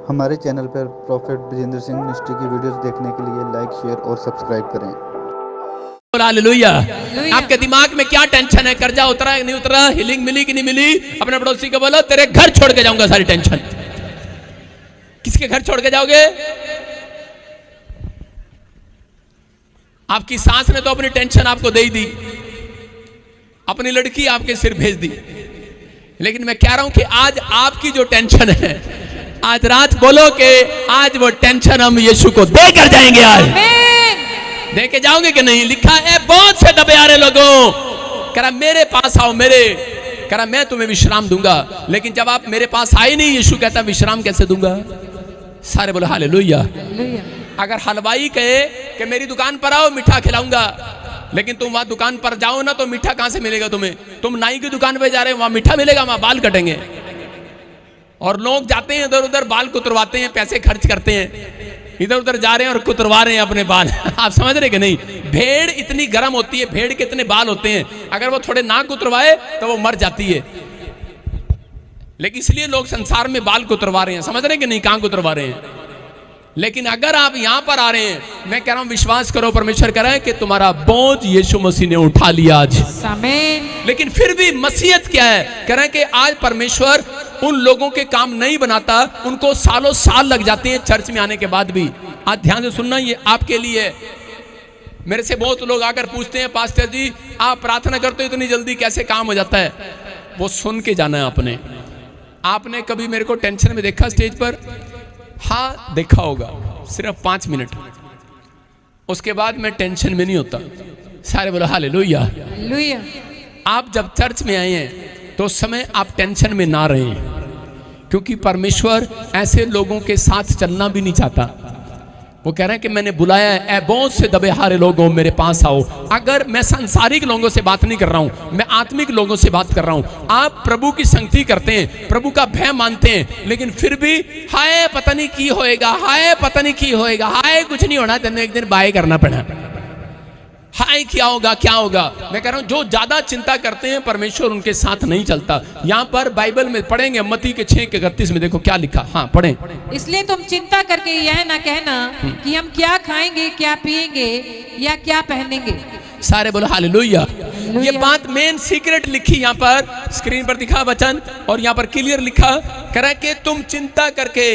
हमारे चैनल पर prophet Brajendra Singh ministry की वीडियोस देखने के लिए लाइक, शेयर और सब्सक्राइब करें। हालेलुया। आपके दिमाग में क्या टेंशन है? कर्जा उतरा है नहीं उतरा, हीलिंग मिली कि नहीं मिली? अपने पड़ोसी को बोलो तेरे घर छोड़ के जाऊंगा सारी टेंशन। किसके घर छोड़ के जाओगे? आपकी सास ने तो अपनी टेंशन आपको दे ही दी, अपनी लड़की आपके सिर भेज दी, लेकिन मैं कह रहा हूं कि आज आपकी जो टेंशन है, आज रात बोलो कि आज वो टेंशन हम यीशु को देकर जाएंगे। आज दे के जाओगे कि नहीं? लिखा है बहुत से दबे आ रहे लोगों, कह रहा मेरे पास आओ, कह रहा मैं तुम्हें विश्राम दूंगा। लेकिन जब आप मेरे पास आए नहीं, यीशु कहता विश्राम कैसे दूंगा? सारे बोलो हालेलुया। अगर हलवाई कहे कि मेरी दुकान पर आओ मीठा खिलाऊंगा, लेकिन तुम वहां दुकान पर जाओ ना तो मीठा कहां से मिलेगा तुम्हें? तुम नाई की दुकान पे जा रहे हो, वहां मीठा मिलेगा? वहां बाल कटेंगे। और लोग जाते हैं इधर उधर बाल कुतरवाते हैं, पैसे खर्च करते हैं, इधर उधर जा रहे हैं और कुतरवा रहे हैं अपने बाल। आप समझ रहे कि नहीं? भेड़ इतनी गर्म होती है, भेड़ के इतने बाल होते हैं, अगर वो थोड़े ना कुतरवाए तो वो मर जाती है। लेकिन इसलिए लोग संसार में बाल कुतरवा रहे हैं। समझ रहे कि नहीं कहां कुतरवा रहे हैं? लेकिन अगर आप यहां पर आ रहे हैं, मैं कह रहा हूं विश्वास करो, परमेश्वर कह रहा है कि तुम्हारा बोझ यीशु मसीह ने उठा लिया आज। आमीन। लेकिन फिर भी मसीहत क्या है? कह रहे हैं कि आज परमेश्वर उन लोगों के काम नहीं बनाता, उनको सालों साल लग जाते हैं चर्च में आने के बाद भी। आज ध्यान से सुनना, ये आपके लिए है। मेरे से बहुत लोग आकर पूछते हैं, पास्टर जी आप प्रार्थना करते हो इतनी जल्दी कैसे काम हो जाता है? वो सुन के जाना है। आपने कभी मेरे को टेंशन में देखा स्टेज पर? हाँ देखा होगा, सिर्फ 5 मिनट, उसके बाद मैं टेंशन में नहीं होता। सारे बोलो हालेलुया। आप जब चर्च में आए हैं तो उस समय आप टेंशन में ना रहें, क्योंकि परमेश्वर ऐसे लोगों के साथ चलना भी नहीं चाहता। वो कह रहे हैं कि मैंने बुलाया है, ए बहुत से दबे हारे लोगों मेरे पास आओ। अगर मैं सांसारिक लोगों से बात नहीं कर रहा हूं, मैं आत्मिक लोगों से बात कर रहा हूं। आप प्रभु की संगति करते हैं, प्रभु का भय मानते हैं, लेकिन फिर भी हाय पता नहीं की होएगा, हाय पता नहीं की होएगा, हाय कुछ नहीं होना, तेने एक दिन बाय करना पड़ा, हाय क्या होगा क्या होगा। मैं कह रहा हूं जो ज्यादा चिंता करते हैं परमेश्वर उनके साथ नहीं चलता। यहां पर बाइबल में पढ़ेंगे मत्ती के 6:31 में, देखो क्या लिखा। हाँ पढ़ें। इसलिए तुम चिंता करके यह ना कहना कि हम क्या खाएंगे, क्या पिएंगे या क्या पहनेंगे। सारे बोलो हालेलुया। ये बात मेन सीक्रेट लिखी यहाँ पर, स्क्रीन पर दिखा वचन, और यहाँ पर क्लियर लिखा, कह रहा है कि तुम चिंता करके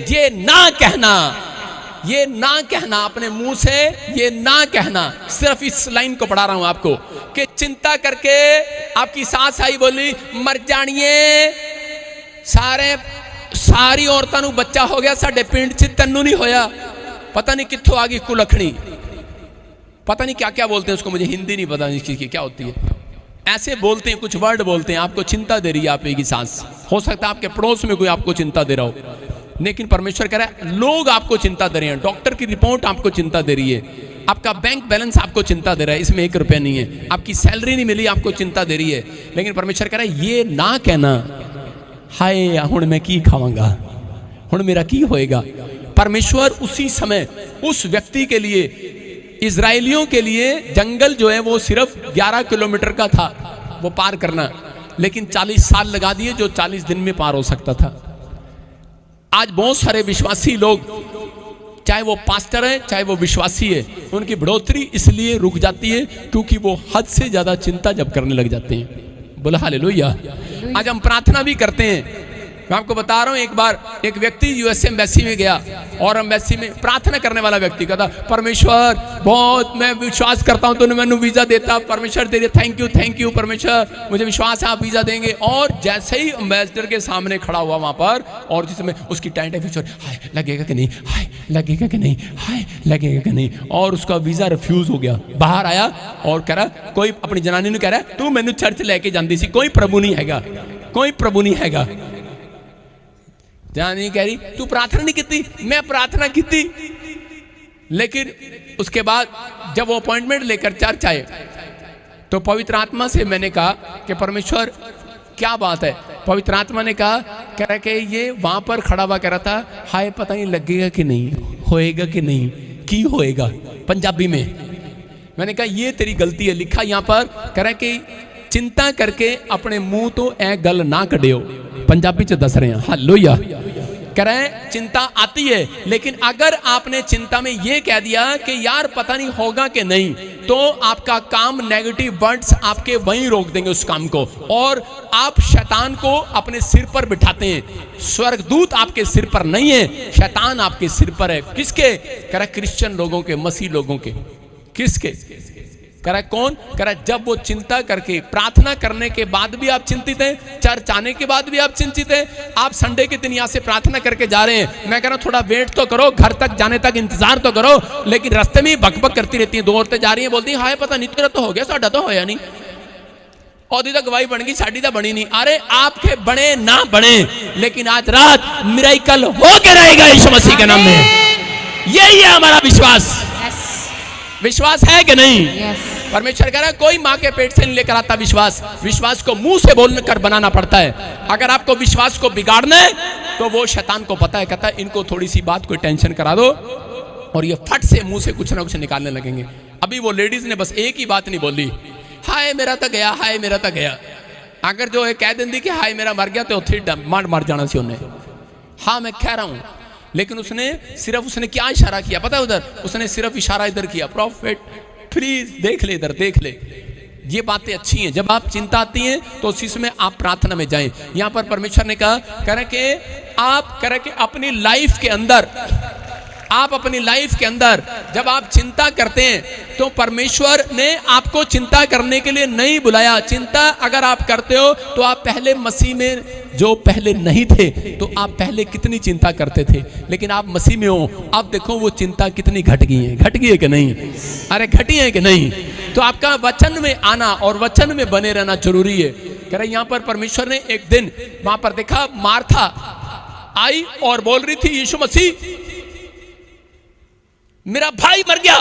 ये ना कहना, ये ना कहना, अपने मुंह से ये ना कहना। सिर्फ इस लाइन को पढ़ा रहा हूं आपको कि चिंता करके आपकी सास आई बोली मर जानिए, सारी औरतां नूं बच्चा हो गया, साडे पिंड च तन्नू नहीं होया। पता नहीं कित्थों आ गई कुलखणी, पता नहीं क्या क्या बोलते हैं उसको, मुझे हिंदी नहीं पता इस चीज की क्या होती है। ऐसे बोलते हैं, कुछ वर्ड बोलते हैं, आपको चिंता दे रही है आपकी सास। हो सकता है आपके पड़ोस में कोई आपको चिंता दे रहा हो, लेकिन परमेश्वर कह रहा है लोग आपको चिंता दे रहे हैं। डॉक्टर की रिपोर्ट आपको चिंता दे रही है, आपका बैंक बैलेंस आपको चिंता दे रहा है, इसमें 1 रुपया नहीं है, आपकी सैलरी नहीं मिली आपको चिंता दे रही है। लेकिन परमेश्वर कह रहा है ये ना कहना हाय हुण मैं की खावांगा, हुण मेरा की होएगा। परमेश्वर उसी समय उस व्यक्ति के लिए, इजराइलियों के लिए जंगल जो है वो सिर्फ 11 किलोमीटर का था वो पार करना, लेकिन 40 साल लगा दिए जो 40 दिन में पार हो सकता था। आज बहुत सारे विश्वासी लोग, चाहे वो पास्टर है चाहे वो विश्वासी है, उनकी बढ़ोतरी इसलिए रुक जाती है क्योंकि वो हद से ज्यादा चिंता जब करने लग जाते हैं। बोला हालेलुया। आज हम प्रार्थना भी करते हैं। मैं आपको बता रहा हूं, एक बार एक व्यक्ति यूएस एम्बेसी में गया और एम्बेसी में प्रार्थना करने वाला व्यक्ति कहता परमेश्वर बहुत मैं विश्वास करता हूं तूने मैंने वीजा देता, परमेश्वर तेरे थैंक यू परमेश्वर, मुझे विश्वास है आप वीजा देंगे। और जैसे ही एम्बेसडर के सामने खड़ा हुआ वहां पर, और जिसमें उसकी टेंपरेचर हाय लगेगा कि नहीं, हाय लगेगा कि नहीं, हाय लगेगा कि नहीं, और उसका वीजा रिफ्यूज हो गया। बाहर आया और कह रहा, कोई अपनी जनानी ने कह रहा तू मैनू चर्च लेके जाती सी, कोई प्रभु नहीं हैगा, कोई प्रभु नहीं हैगा। जनानी कह रही तू प्रार्थना नहीं की? मैं प्रार्थना की थी, लेकिन उसके बाद जब वो अपॉइंटमेंट लेकर चर्च आए तो पवित्र आत्मा से मैंने कहा कि परमेश्वर क्या बात है? पवित्र आत्मा ने कहा, कह रहा कि ये वहां पर खड़ा हुआ कह रहा था हाय पता नहीं लगेगा कि नहीं, होएगा कि नहीं, की होएगा, पंजाबी में। मैंने कहा ये तेरी गलती है। लिखा यहाँ पर, कह रहा कि चिंता करके अपने मुंह तो ए गल ना कढ़ियो, पंजाबी च दस रहे हैं। हालेलुया। कह रहे हैं चिंता आती है, लेकिन अगर आपने चिंता में ये कह दिया कि यार पता नहीं होगा कि नहीं, तो आपका काम, नेगेटिव वर्ड्स आपके वहीं रोक देंगे उस काम को, और आप शैतान को अपने सिर पर बिठाते हैं। स्वर्गदूत आपके सिर पर नहीं है, शैतान आपके सिर पर है। किसके? कह रहा क्रिश्चियन लोगों के, मसीह लोगों के। किसके? कह रहा कौन? कह रहा जब वो चिंता करके, प्रार्थना करने के बाद भी आप चिंतित हैं, चर्च आने के बाद भी आप चिंतित हैं, आप संडे के दिन यहाँ से प्रार्थना करके जा रहे हैं, मैं कह रहा हूँ थोड़ा वेट तो करो, घर तक जाने तक इंतजार तो करो, लेकिन रास्ते में बकबक करती रहती हैं। 2 औरतें जा रही हैं, बोलती हैं हाय पता नहीं तेरा तो हो गया, साडा तो होया नहीं, औदी तो गवाही बन गई, साड़ी तो बनी नहीं। अरे आपके बने ना बने, लेकिन आज रात मिरेकल हो के रहेगा यीशु मसीह के नाम में। यही है हमारा विश्वास। विश्वास है कि नहीं? परमेश्वर कह रहा है कोई माँ के पेट से नहीं लेकर आता विश्वास, विश्वास को मुंह से बोलकर बनाना पड़ता है। अगर आपको विश्वास को बिगाड़ना है तो वो शैतान को पता है, कहता है इनको थोड़ी सी बात को टेंशन करा दो और ये फट से मुंह से कुछ ना कुछ निकालने लगेंगे। अभी वो लेडीज ने बस एक ही बात नहीं बोली, हाय मेरा तो गया, हाय मेरा तो गया। अगर जो है कह देंदी कि हाय मेरा मर गया, तो फिर मार जाना सी उन्हें। हाँ मैं कह रहा हूं, लेकिन उसने क्या इशारा किया पता है? उधर उसने सिर्फ इशारा इधर किया, प्रॉफिट प्लीज देख ले, इधर देख ले। ये बातें अच्छी हैं। जब आप चिंता आती है तो उस चीज में आप प्रार्थना में जाएं। यहां पर परमेश्वर ने कहा, कह रहे कि आप कह रहे कि अपनी लाइफ के अंदर, आप अपनी लाइफ के अंदर जब आप चिंता करते हैं तो परमेश्वर ने आपको चिंता करने के लिए नहीं बुलाया। चिंता अगर आप करते हो तो आप पहले मसीह में, जो पहले नहीं थे तो आप पहले कितनी चिंता करते थे, लेकिन आप मसीह में हो, आप देखो वो चिंता कितनी घट गई है। घट गई है कि नहीं? अरे घटी है कि नहीं? तो आपका वचन में आना और वचन में बने रहना जरूरी है। कह रहे यहाँ पर परमेश्वर ने एक दिन वहां पर देखा, मार्था आई और बोल रही थी यीशु मसीह मेरा भाई मर गया,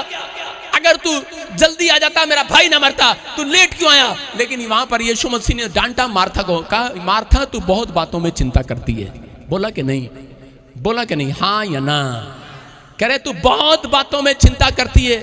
अगर तू जल्दी आ जाता मेरा भाई ना मरता, तू लेट क्यों आया? लेकिन वहां पर यीशु मसीह ने डांटा मार्था को, कहा मार्था तू बहुत बातों में चिंता करती है। बोला कि नहीं? बोला कि नहीं? हाँ या ना? कह रहे तू बहुत बातों में चिंता करती है।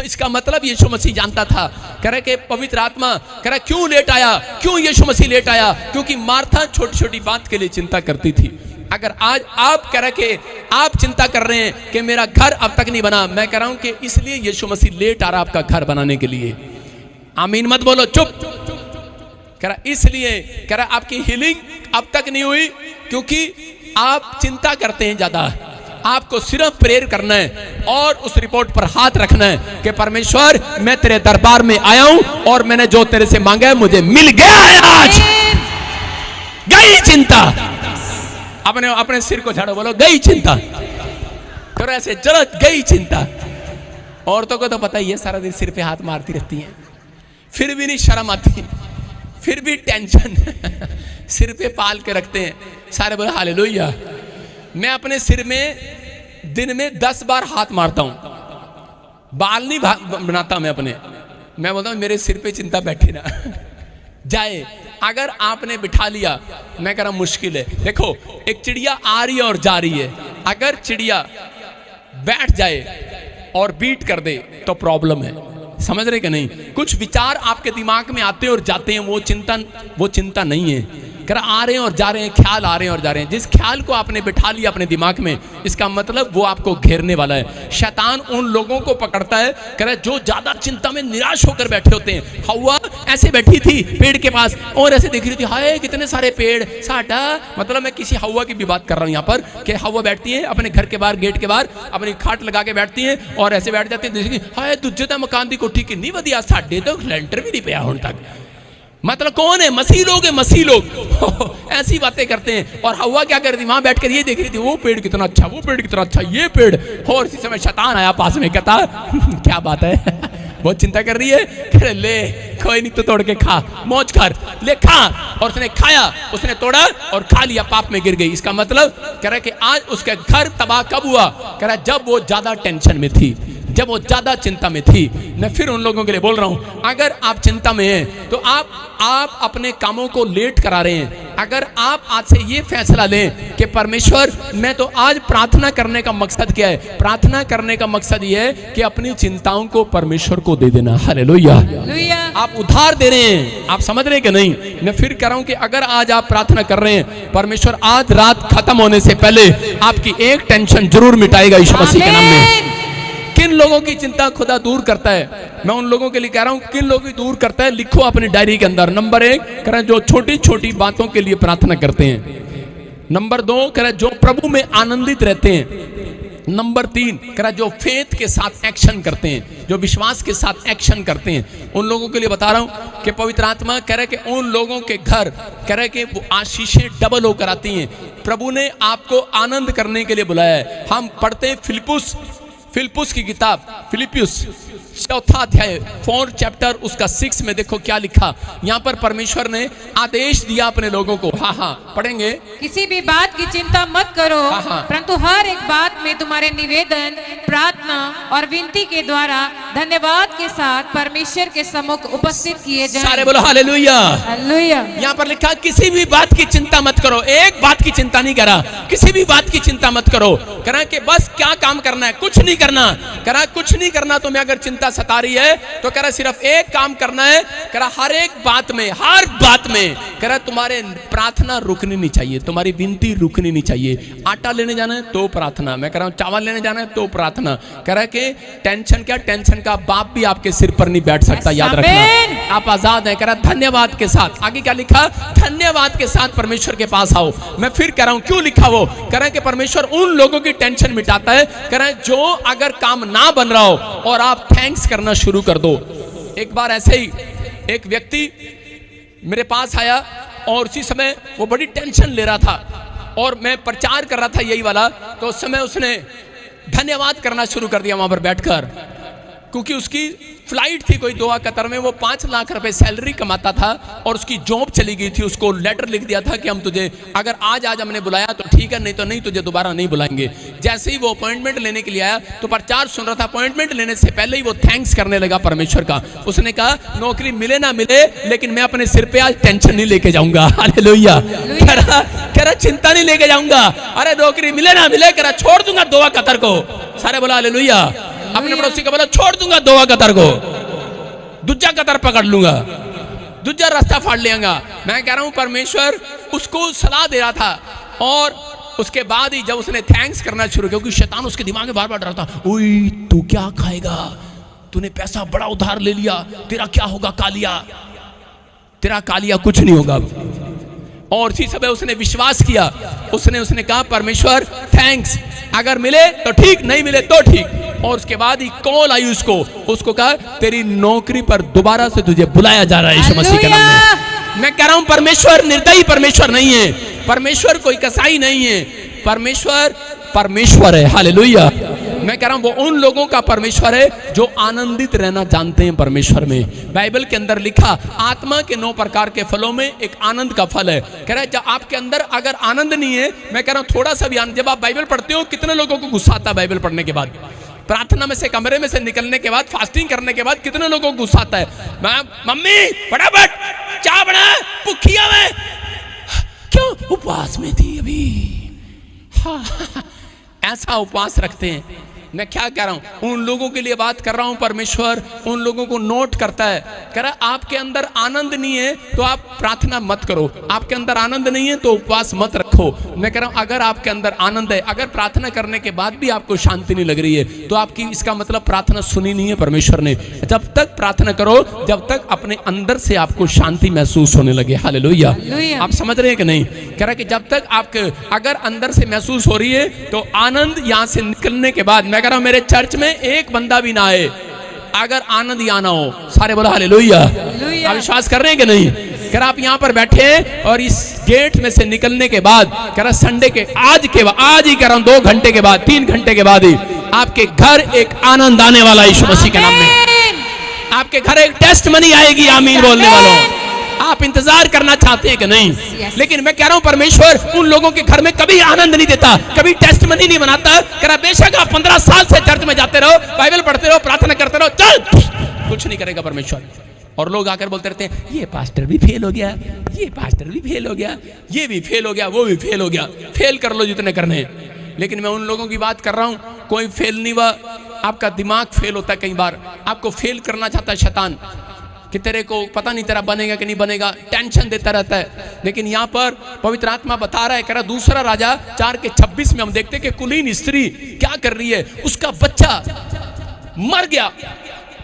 इसका मतलब यीशु मसीह जानता था। कह रहे कि पवित्र आत्मा कह रहा क्यों लेट आया, क्यों यीशु मसीह लेट आया? क्योंकि मार्था छोटी छोटी बात के लिए चिंता करती थी। अगर आज आप कह रहे कि आप चिंता कर रहे हैं कि मेरा घर अब तक नहीं बना, मैं कह रहा हूं कि इसलिए यीशु मसीह लेट आ रहा आपका घर बनाने के लिए। आमीन मत बोलो, चुप। कह रहा इसलिए, कह रहा आपकी हीलिंग अब तक नहीं हुई क्योंकि आप चिंता करते हैं ज्यादा। आपको सिर्फ प्रेयर करना है और उस रिपोर्ट पर हाथ रखना है कि परमेश्वर मैं तेरे दरबार में आया हूं और मैंने जो तेरे से मांगा है मुझे मिल गया है। आज गई चिंता। अपने अपने सिर को झाड़ो, बोलो गई चिंता। करो ऐसे, चलो गई चिंता। औरतों को तो पता ही है, सारा दिन सिर पे हाथ मारती रहती हैं, फिर भी नहीं शर्म आती, फिर भी टेंशन सिर पे पाल के रखते हैं। सारे बोले हालेलुया। मैं अपने सिर में दिन में 10 बार हाथ मारता हूं, बाल नहीं बनाता मैं अपने। मैं बोलता हूं मेरे सिर पे चिंता बैठे ना जाए। अगर आपने बिठा लिया, मैं कह रहा हूं मुश्किल है। देखो एक चिड़िया आ रही है और जा रही है, अगर चिड़िया बैठ जाए और बीट कर दे तो प्रॉब्लम है। समझ रहे कि नहीं? कुछ विचार आपके दिमाग में आते हैं और जाते हैं, वो चिंता नहीं है। कह रहा आ रहे हैं और जा रहे हैं, ख्याल आ रहे हैं और जा रहे हैं। जिस ख्याल को आपने बिठा लिया अपने दिमाग में, इसका मतलब वो आपको घेरने वाला है। शैतान उन लोगों को पकड़ता है, कह रहा जो ज्यादा चिंता में निराश होकर बैठे होते हैं। हवा ऐसे बैठी थी पेड़ के पास और ऐसे देख रही थी, हाय कितने सारे पेड़, साटा। मतलब मैं किसी हवा की भी बात कर रहा हूं यहाँ पर, कि हवा बैठती है अपने घर के बाहर, गेट के बाहर अपनी खाट लगा के बैठती है और ऐसे बैठ जाती है, हाय दूजे तो मकान की कोठी कितनी वधिया, साडे तो लेंटर भी नहीं पिया हुण तक। मतलब कौन है? मसीह लोग है, मसीह लोग ऐसी बातें करते हैं। और हवा क्या कर रही थी? वहां बैठकर ये देख रही थी, वो पेड़ कितना अच्छा, वो पेड़ कितना अच्छा, ये पेड़। और इसी समय शैतान आया पास में, कहता क्या बात है बहुत चिंता कर रही है, कह ले कोई नहीं, तो तोड़ के खा, मौज कर, ले खा। और उसने खाया, उसने तोड़ा और खा लिया, पाप में गिर गई। इसका मतलब कह रहा है कि आज उसके घर तबाह कब हुआ? कह रहा जब वो ज्यादा टेंशन में थी, जब वो ज्यादा चिंता में थी। मैं फिर उन लोगों के लिए बोल रहा हूं, अगर आप चिंता में हैं तो आप अपने कामों को लेट करा रहे हैं। अगर आप आज से ये फैसला लें कि परमेश्वर मैं तो आज प्रार्थना करने का मकसद क्या है, प्रार्थना करने का मकसद ये है कि अपनी चिंताओं को परमेश्वर को दे देना। हालेलुया। आप उधार दे रहे हैं, आप समझ रहे हैं कि नहीं? मैं फिर कह रहा हूं कि अगर आज आप प्रार्थना कर रहे हैं, परमेश्वर आज रात खत्म होने से पहले आपकी एक टेंशन जरूर मिटाएगा यीशु मसीह के नाम में। किन लोगों की चिंता खुदा दूर करता है, मैं उन लोगों के लिए कह रहा हूं, किन लोगों की दूर करता है लिखो अपनी डायरी के अंदर। नंबर 1 कह रहा है जो छोटी छोटी बातों के लिए प्रार्थना करते हैं। नंबर 2 कह रहा है जो प्रभु में आनंदित रहते हैं। नंबर 3 कह रहा है जो फेथ के साथ एक्शन करते हैं, जो विश्वास के साथ एक्शन करते हैं। उन लोगों के लिए बता रहा हूं कि पवित्र आत्मा कह रहा है कि उन लोगों के घर कह रहा है कि वो आशीषें डबल होकर आती हैं। प्रभु ने आपको आनंद करने के लिए बुलाया है। हम पढ़ते हैं फिलिप्पुस की किताब, फिलिपियुस 4 अध्याय 4 चैप्टर उसका 6 में देखो क्या लिखा। यहाँ पर परमेश्वर ने आदेश दिया अपने लोगों को। हाँ पढ़ेंगे। किसी भी बात की चिंता मत करो, परंतु हर एक बात में तुम्हारे निवेदन, प्रार्थना और विनती के द्वारा धन्यवाद के साथ परमेश्वर के सम्मुख उपस्थित किए जाएं। सारे बोलो हालेलुया। हालेलुया। यहाँ पर लिखा किसी भी बात की चिंता मत करो। एक बात की चिंता नहीं करा, किसी भी बात की चिंता मत करो। करा कि बस क्या काम करना है, कुछ नहीं करना। करा कुछ नहीं करना, तुम्हें अगर चिंता सता रही है तो कह रहा सिर्फ एक काम करना है। कह रहा हर एक बात में, हर बात में कह रहा तुम्हारे प्रार्थना रुकनी नहीं चाहिए, तुम्हारी विनती रुकनी नहीं चाहिए। आटा लेने जाना है तो प्रार्थना, मैं कह रहा हूं चावल लेने जाना है तो प्रार्थना। कह रहा है कि टेंशन क्या, टेंशन का बाप भी आपके सिर पर नहीं बैठ सकता, याद रखना। आप आजाद हैं। कह रहा धन्यवाद के साथ, आगे क्या लिखा, धन्यवाद के साथ परमेश्वर के पास आओ। मैं फिर कह रहा हूं क्यों लिखा वो, कह रहा है कि परमेश्वर उन लोगों की टेंशन मिटाता है। कह रहा है जो अगर काम ना बन रहा हो और आप थैंक्स करना शुरू कर दो। एक बार ऐसे ही एक व्यक्ति मेरे पास आया और उसी समय वो बड़ी टेंशन ले रहा था और मैं प्रचार कर रहा था यही वाला। तो उस समय उसने धन्यवाद करना शुरू कर दिया वहां पर बैठकर, क्योंकि उसकी फ्लाइट थी कोई दोहा कतर में, वो 5 लाख रुपए सैलरी कमाता था और उसकी जॉब चली गई थी। उसको लेटर लिख दिया था कि हम तुझे अगर आज हमने बुलाया तो ठीक है, नहीं तो नहीं, तुझे दोबारा नहीं बुलाएंगे। जैसे ही वो अपॉइंटमेंट लेने के लिए आया तो प्रचार सुन रहा था, अपॉइंटमेंट लेने से पहले ही वो थैंक्स करने लगा परमेश्वर का। उसने कहा नौकरी मिले ना मिले लेकिन मैं अपने सिर पे आज टेंशन नहीं लेके जाऊंगा। हालेलुया। कह रहा चिंता नहीं लेके जाऊंगा। अरे नौकरी मिले ना मिले, कह रहा छोड़ दूंगा दोहा कतर को। सारे बोला हालेलुया। अपने पड़ोसी का बोला छोड़ दूंगा दोहा कतर को, दूजा कतर पकड़ लूंगा, दूजा रास्ता फाड़ लेगा। मैं कह रहा हूं परमेश्वर उसको सलाह दे रहा था और उसके बाद ही जब उसने थैंक्स करना शुरू किया, क्योंकि शैतान उसके दिमाग में बार बार डर रहा था, ओए तू क्या खाएगा, तूने पैसा बड़ा उधार ले लिया, तेरा क्या होगा कालिया, तेरा कालिया कुछ नहीं होगा। और इसी समय उसने विश्वास किया, उसने कहा परमेश्वर थैंक्स, अगर मिले तो ठीक, नहीं मिले तो ठीक। और उसके बाद ही कॉल आई उसको कहा तेरी नौकरी पर दोबारा से तुझे बुलाया जा रहा है यीशु मसीह के नाम में। मैं कह रहा हूं परमेश्वर निर्दयी परमेश्वर नहीं है, परमेश्वर कोई कसाई नहीं है, परमेश्वर है। हालेलुया। मैं कह रहा हूं वो उन लोगों का परमेश्वर है जो आनंदित रहना जानते हैं परमेश्वर में। बाइबल के अंदर लिखा आत्मा के 9 प्रकार के फलों में एक आनंद का फल है। कह रहा है जब आपके अंदर अगर आनंद नहीं है, मैं कह रहा हूं थोड़ा सा भी आनंद, जब आप बाइबल पढ़ते हो कितने लोगों को गुस्सा आता है बाइबल पढ़ने के बाद, प्रार्थना में से कमरे में से निकलने के बाद, फास्टिंग करने के बाद कितने लोगों को गुस्सा आता है, मम्मी फटाफट चाय बना, भूखिया में क्यों, उपवास में थी अभी। हाँ, ऐसा उपवास रखते हैं। मैं क्या कह रहा हूं, उन लोगों के लिए बात कर रहा हूं। परमेश्वर उन लोगों को नोट करता है। कह रहा आपके अंदर आनंद नहीं है तो आप प्रार्थना मत करो, आपके अंदर आनंद नहीं है तो उपवास मत रखो। मैं कह रहा हूं अगर आपके अंदर आनंद है, अगर प्रार्थना करने के बाद भी आपको शांति नहीं लग रही है तो आपकी, इसका मतलब प्रार्थना सुनी नहीं है परमेश्वर ने। जब तक प्रार्थना करो जब तक अपने अंदर से आपको शांति महसूस होने लगे। हालेलुया। आप समझ रहे हैं कि नहीं? कह रहा कि जब तक आपके अगर अंदर से महसूस हो रही है तो आनंद यहां से निकलने के बाद, मैं कह रहा हूं मेरे चर्च में एक बंदा भी ना आए अगर आनंद ही आना हो। सारे बोला हालेलुया। आप विश्वास कर रहे हैं कि नहीं? कह रहा आप यहां पर बैठे हैं और इस गेट में से निकलने के बाद, कह रहा संडे के आज ही कह रहा हूं 2 घंटे के बाद, 3 घंटे के बाद ही आपके घर एक आनंद आने वाला यीशु मसीह के नाम में। आपके घर एक टेस्ट मनी आएगी। आमीन बोलने वालों, आप इंतजार करना चाहते हैं कि नहीं? Yes. लेकिन मैं कह रहा हूं परमेश्वर उन लोगों के घर में कभी आनंद नहीं देता, कभी टेस्टमनी नहीं बनाता। कह रहा बेशक आप 15 साल से चर्च में जाते रहो, बाइबल पढ़ते रहो, प्रार्थना करते रहो, चल कुछ नहीं करेगा परमेश्वर। और लोग आकर बोलते रहते हैं ये पास्टर भी फेल हो गया, ये पास्टर भी फेल हो गया, ये भी फेल हो गया, वो भी फेल हो गया। फेल कर लो जितने करने हैं। लेकिन मैं उन लोगों की बात कर रहा हूं, कोई फेल नहीं हुआ। आपका दिमाग फेल होता है कई बार, आपको फेल करना चाहता है शैतान कि तेरे को पता नहीं तेरा बनेगा कि नहीं बनेगा, टेंशन देता रहता है। लेकिन यहाँ पर पवित्र आत्मा बता रहा है, कह रहा दूसरा राजा 4:26 में हम देखते कि कुलीन स्त्री क्या कर रही है, उसका बच्चा मर गया।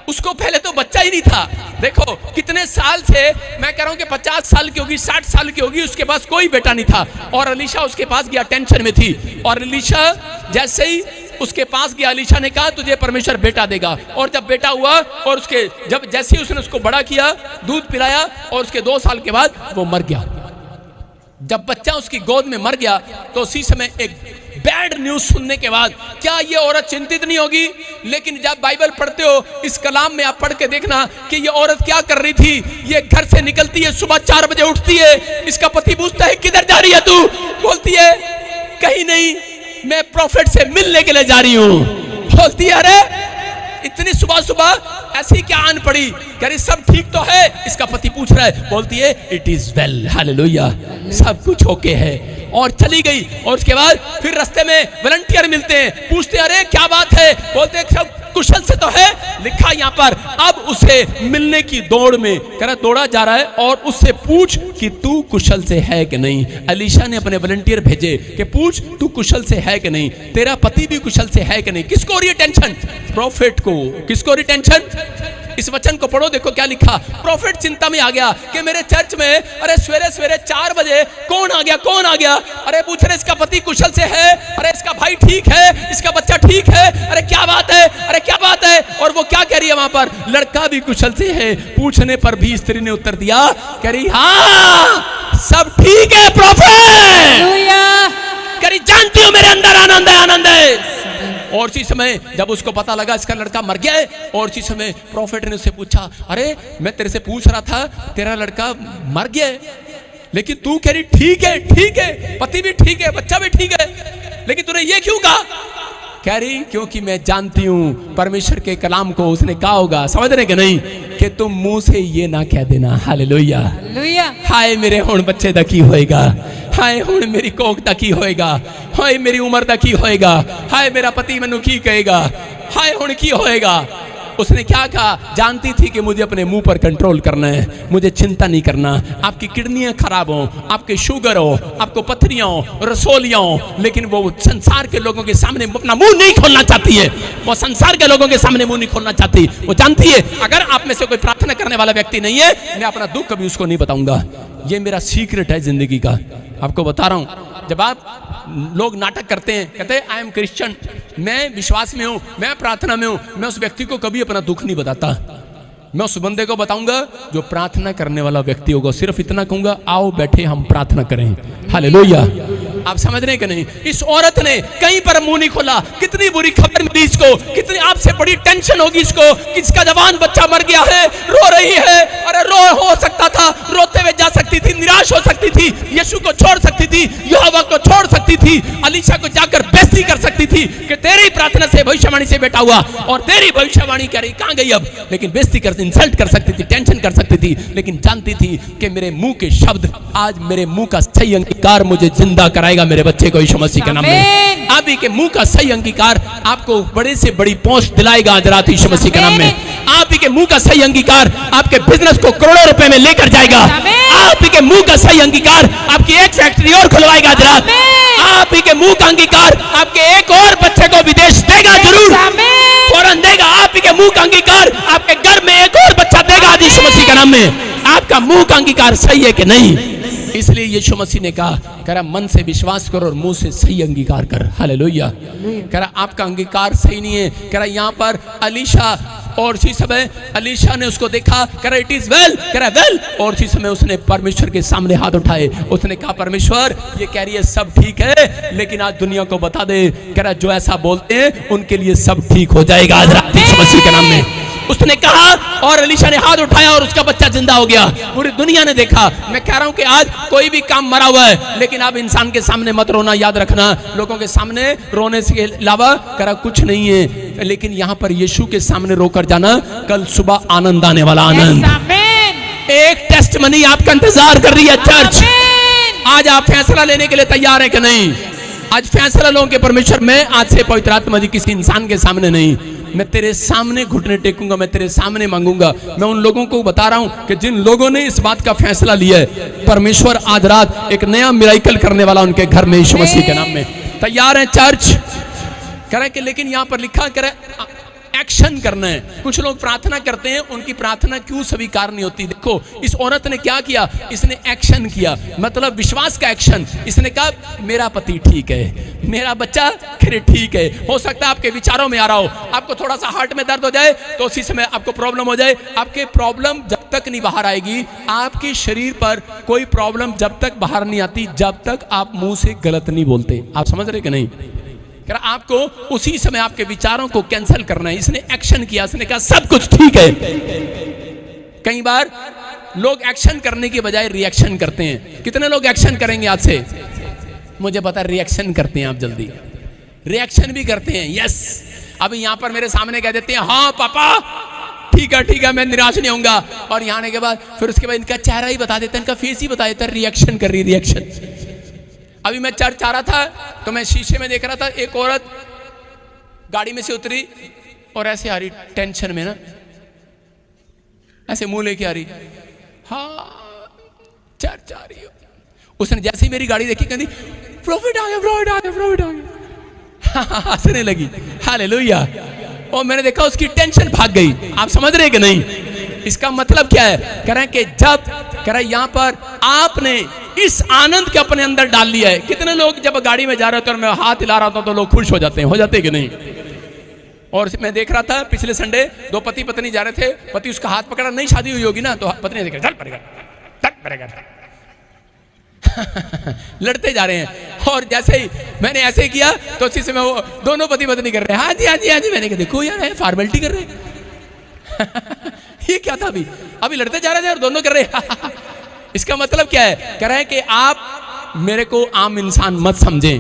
उसको पहले तो बच्चा ही नहीं था। देखो कितने साल से, मैं कह रहा हूं कि 50 साल की होगी, 60 साल की होगी, उसके पास कोई बेटा नहीं था। और अलीशा उसके पास गया, टेंशन में थी। और अलीशा जैसे ही उसके पास गया, अलीशा ने कहा तुझे परमेश्वर बेटा देगा। और जब बेटा हुआ और उसके जब जैसे ही उसने उसको बड़ा किया, दूध पिलाया, और उसके 2 साल के बाद वो मर गया। जब बच्चा उसकी गोद में मर गया तो उसी समय एक बैड न्यूज सुनने के बाद क्या ये औरत चिंतित नहीं होगी? लेकिन जब बाइबल पढ़ते हो, इस कलाम में आप पढ़ के देखना कि ये औरत क्या कर रही थी। ये घर से निकलती है, सुबह 4 बजे उठती है। इसका पति पूछता है किधर जा रही है तू? बोलती है कहीं नहीं, मैं प्रॉफिट से मिलने के लिए जा रही हूं। बोलती है अरे इतनी सुबह सुबह ऐसी क्या आन पड़ी? कह रही सब ठीक तो है। इसका पति पूछ रहा है, बोलती है इट इज वेल, हालेलुया, सब कुछ ओके है। और चली गई। और उसके बाद फिर रास्ते में वॉलंटियर मिलते हैं, पूछते हैं अरे क्या बात है? बोलते हैं सब कुशल से तो है। लिखा यहाँ पर अब उसे मिलने की दौड़ में कह रहा दौड़ा जा रहा है और उससे पूछ कि तू कुशल से है कि नहीं। अलीशा ने अपने वॉलंटियर भेजे कि पूछ तू कुशल से है कि नहीं, तेरा पति भी कुशल से है कि नहीं। किसको हो रही है टेंशन? प्रॉफिट को। किसको हो रही टेंशन? इस वचन को पढ़ो, देखो क्या लिखा। प्रॉफिट चिंता में आ गया कि मेरे चर्च में अरे सवेरे सवेरे 4 बजे कौन आ गया, कौन आ गया? अरे पूछ रहे इसका पति कुशल से है, अरे इसका भाई ठीक है, इसका बच्चा ठीक है, अरे क्या बात है, अरे क्या बात है? और वो क्या कह रही है वहां पर? लड़का भी कुशल से है। पूछने पर भी स्त्री ने उत्तर दिया, कह रही हाँ सब ठीक है प्रॉफिट। कह रही जानती हूँ मेरे अंदर आनंद है, आनंद है। और इसी समय जब उसको पता लगा इसका लड़का मर गया है, और इसी समय प्रॉफिट ने उससे पूछा अरे मैं तेरे से पूछ रहा था तेरा लड़का मर गया है, लेकिन तू कह रही ठीक है, ठीक है, पति भी ठीक है, बच्चा भी ठीक है, लेकिन तूने ये क्यों कहा? कह रही क्योंकि मैं जानती हूं परमेश्वर के कलाम को उसने कहा होगा, समझ रहे कि नहीं, कि तुम मुंह से ये ना कह देना। हालेलुया, हाय मेरे हुण बच्चे दा की होएगा, हाय हुण मेरी कोख दा की होएगा, हाय मेरी उम्र दा की होएगा, हाय मेरा पति मैनू की कहेगा, हाय हुण की होएगा। उसने क्या कहा? जानती थी कि मुझे अपने मुंह पर कंट्रोल करना है, मुझे चिंता नहीं करना। आपकी किडनियां खराब हो, आपके शुगर हो, आपको पथरियां हो, रसोलियां हो, लेकिन वो संसार के लोगों के सामने अपना मुंह नहीं खोलना चाहती है। वो संसार के लोगों के सामने मुंह नहीं खोलना चाहती। वो जानती है अगर आप में से कोई प्रार्थना करने वाला व्यक्ति नहीं है, मैं अपना दुख कभी उसको नहीं बताऊंगा। ये मेरा सीक्रेट है जिंदगी का, आपको बता रहा हूं। जब आप लोग नाटक करते हैं, कहते हैं आई एम क्रिश्चियन, मैं विश्वास में हूं, मैं प्रार्थना में हूं, मैं उस व्यक्ति को कभी अपना दुख नहीं बताता। मैं उस बंदे को बताऊंगा जो प्रार्थना करने वाला व्यक्ति होगा। सिर्फ इतना कहूंगा आओ बैठे हम प्रार्थना करें। हालेलुया, आप समझ रहे कि नहीं? इस औरत ने कहीं पर मुंह नहीं खोला। कितनी बुरी खबर मिली इसको, कितनी आपसे बड़ी टेंशन होगी इसको कि इसका जवान बच्चा मर गया है, रो रही है। अरे रो हो सकता था, रोते हुए जा सकती थी, निराश हो सकती थी, यीशु को छोड़ सकती थी, यहोवा को छोड़ सकती थी, अलीशा को जाकर बेइज्जती कर सकती थी कि तेरी प्रार्थना से भविष्यवाणी से बेटा हुआ और तेरी भविष्यवाणी कह रही कहां गई अब। लेकिन बेइज्जती कर, इंसल्ट कर सकती थी, टेंशन कर सकती थी, लेकिन जानती थी कि मेरे मुंह के शब्द, आज मेरे मुंह का सही अंगीकार मुझे जिंदा कराएगा मेरे बच्चे को यीशु मसीह के नाम में। आप ही के मुंह का सही अंगीकार आपको बड़े से बड़ी पहुंच दिलाएगा आज रात यीशु मसीह के नाम में। आप ही के मुंह का सही अंगीकार आपके बिजनेस को करोड़ों रुपए में लेकर जाएगा। आप ही के मुंह का सही अंगीकार आपकी एक फैक्ट्री और खुलवाएगा आज रात। आप ही के मुंह का अंगीकार आपके एक और बच्चे को विदेश देगा, जरूर फौरन देगा। आप ही के मुंह का अंगीकार आपके घर में एक और बच्चा देगा यीशु मसीह के नाम में। आपका मुंह का अंगीकार सही है कि नहीं? इसलिए यीशु मसीह ने कहा, कह रहा मन से विश्वास करो और मुंह से सही अंगीकार कर। हालेलुया। कह रहा आपका अंगीकार सही नहीं है। कह रहा यहाँ पर अलीशा, और इसी समय अलीशा ने उसको देखा, कह रहा इट इज वेल, कह रहा वेल, और इसी समय उसने परमेश्वर के सामने हाथ उठाए। उसने कहा परमेश्वर ये कह रही है सब ठीक है, लेकिन आज दुनिया को बता दे, कह रहा जो ऐसा बोलते हैं उनके लिए सब ठीक हो जाएगा आज रात यीशु मसीह के नाम में। उसने कहा और अलीशा ने हाथ उठाया और उसका बच्चा जिंदा हो गया। पूरी दुनिया ने देखा। मैं कह रहा हूं कि आज कोई भी काम मरा हुआ है, लेकिन आप इंसान के सामने मत रोना, याद रखना। लोगों के सामने रोने से अलावा करा कुछ नहीं है, लेकिन यहां पर यीशु के सामने रोकर जाना, कल सुबह आनंद आने वाला आनंद। एक टेस्ट मनी आपका इंतजार कर रही है चर्च। आज आप फैसला लेने के लिए तैयार हैं कि नहीं? आज फैसला लो कि परमेश्वर, मैं आज से पवित्र आत्मा जी किसी इंसान के सामने नहीं, मैं तेरे सामने घुटने टेकूंगा, मैं तेरे सामने मांगूंगा। मैं उन लोगों को बता रहा हूं कि जिन लोगों ने इस बात का फैसला लिया है, परमेश्वर आज रात एक नया मिराइकल करने वाला उनके घर में यीशु मसीह के नाम में। तैयार है चर्च? करें कि लेकिन यहां पर लिखा करे एक्शन करना है। कुछ लोग प्रार्थना करते हैं, उनकी प्रार्थना क्यों स्वीकार नहीं होती? देखो इस औरत ने क्या किया, इसने एक्शन किया, मतलब विश्वास का एक्शन। इसने कहा मेरा पति ठीक है, मेरा बच्चा फिर ठीक है। हो सकता है आपके विचारों में आ रहा हो, आपको थोड़ा सा हार्ट में दर्द हो जाए तो उसी समय आपको प्रॉब्लम हो जाए। आपके प्रॉब्लम जब तक नहीं बाहर आएगी, आपके शरीर पर कोई प्रॉब्लम जब तक बाहर नहीं आती, जब तक आप मुंह से गलत नहीं बोलते। आप समझ रहे कि नहीं? आपको उसी समय आपके विचारों को कैंसिल करना है। इसने एक्शन किया, इसने कहा सब कुछ ठीक है। कई बार लोग एक्शन करने के बजाय रिएक्शन करते हैं। कितने लोग एक्शन करेंगे आज से? मुझे पता, रिएक्शन करते हैं आप, जल्दी रिएक्शन भी करते हैं। यस, अभी यहां पर मेरे सामने कह देते हैं हाँ पापा ठीक है मैं निराश नहीं होऊंगा, और यहां आने के बाद फिर उसके बाद इनका चेहरा ही बता देता है, इनका फेस ही बता देता है, रिएक्शन कर रही, रिएक्शन। अभी मैं चर्च आ रहा था तो मैं शीशे में देख रहा था, एक औरत गाड़ी में से उतरी और ऐसे आ रही, टेंशन में ना, ऐसे मुंह लेके आ रही, हाँ चर्च आ रही हो। उसने जैसे ही मेरी गाड़ी देखी, कहती प्रॉफिट आ गया, प्रॉफिट आ गया, प्रॉफिट आ गया, हंसने लगी। हालेलुया। और मैंने देखा उसकी टेंशन भाग गई। आप समझ रहे कि नहीं? इसका मतलब क्या है? कह रहे हैं कि जब कह रहे यहां पर आपने इस आनंद के अपने अंदर डाल लिया है। कितने लोग जब गाड़ी में जा रहे होते हैं और मैं हाथ हिला रहा होता हूं तो लोग खुश हो जाते हैं कि नहीं? और मैं देख रहा था पिछले संडे, दो पति पत्नी जा रहे थे, पति उसका हाथ पकड़ा, नहीं शादी हुई होगी ना, तो पत्नी देखा चल पड़ेगा लड़ते जा रहे हैं। और जैसे ही मैंने ऐसे किया तो उसी समय वो दोनों पति पत्नी कर रहे हैं हाँ जी हाँ जी हाँ जी। मैंने कहा देखो यार है फॉर्मेलिटी कर रहे हैं ये क्या था? अभी लड़ते जा रहे थे और दोनों कर रहे हैं इसका मतलब क्या है? कह रहे हैं कि आप मेरे को आम इंसान मत समझें।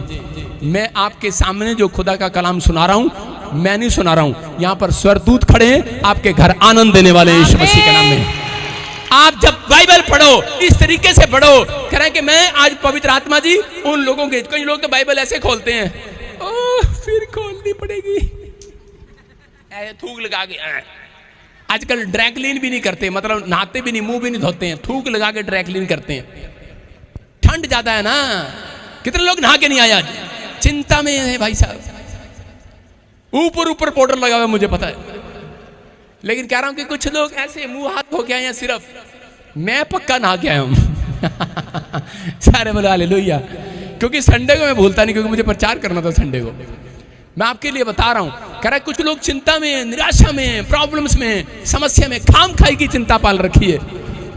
मैं आपके सामने जो खुदा का कलाम सुना रहा हूं, मैं नहीं सुना रहा हूं। यहां पर स्वर्गदूत खड़े हैं, आपके घर आनंद देने वाले यीशु मसीह के नाम में। आप जब बाइबल पढ़ो, इस तरीके से पढ़ो। कह रहे हैं कि मैं आज पवित्र आत्मा जी उन लोगों के, कई लोग तो बाइबल ऐसे खोलते हैं, ओह फिर खोलनी पड़ेगी, ऐसे थूक लगा के। आजकल ड्राई क्लीन भी नहीं करते, मतलब नहाते भी नहीं, मुंह भी नहीं धोते हैं, थूक लगा के ड्राई क्लीन करते हैं। ठंड ज्यादा है ना, कितने लोग नहा के नहीं आए आज, चिंता में है भाई साहब, ऊपर पाउडर लगा हुआ मुझे पता है। लेकिन कह रहा हूं कि कुछ लोग ऐसे मुंह हाथ धो के आए हैं सिर्फ, मैं पक्का नहा के आया हूं सारे बोले हालेलुया। क्योंकि संडे को मैं भूलता नहीं, क्योंकि मुझे प्रचार करना था संडे को। मैं आपके लिए बता रहा हूं, कह रहा है कुछ लोग चिंता में, निराशा में, प्रॉब्लम्स में, समस्या में खाम खाई की चिंता पाल रखी है।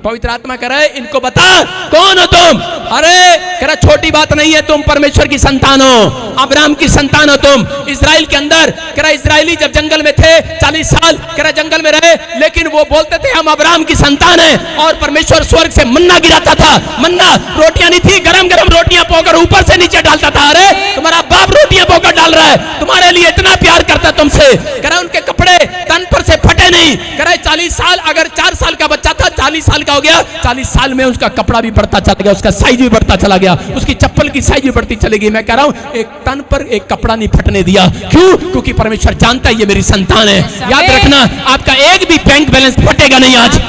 पवित्र आत्मा कह रहा है इनको बता कौन हो तुम? अरे कह रहा छोटी बात नहीं है, तुम परमेश्वर की संतान हो, अब्राहम की संतान हो तुम। इजराइल के अंदर कह रहा इजराइली जब जंगल में थे 40 साल कह रहा जंगल में रहे, लेकिन वो बोलते थे हम अब्राहम की संतान है। और परमेश्वर स्वर्ग से मन्ना गिराता था, मन्ना रोटियां नहीं थी, गरम गरम रोटियां पोकर ऊपर से नीचे डालता था। अरे तुम्हारा बाप रोटियां पोकर डाल रहा है, तुम्हारे लिए इतना प्यार करता तुमसे। कह रहा उनके कपड़े तन पर से फटे नहीं। कह रहा 40 साल, अगर 4 साल का बच्चा था 40 साल का हो गया, 40 साल में उसका कपड़ा भी बढ़ता चला गया, उसका साइज भी बढ़ता चला गया, उसकी चप्पल की साइज भी बढ़ती चलेगी। मैं कह रहा हूं एक तन पर एक कपड़ा नहीं फटने दिया। क्यों? क्योंकि परमेश्वर जानता है ये मेरी संतान है। याद रखना आपका एक भी बैंक बैलेंस फटेगा नहीं आज,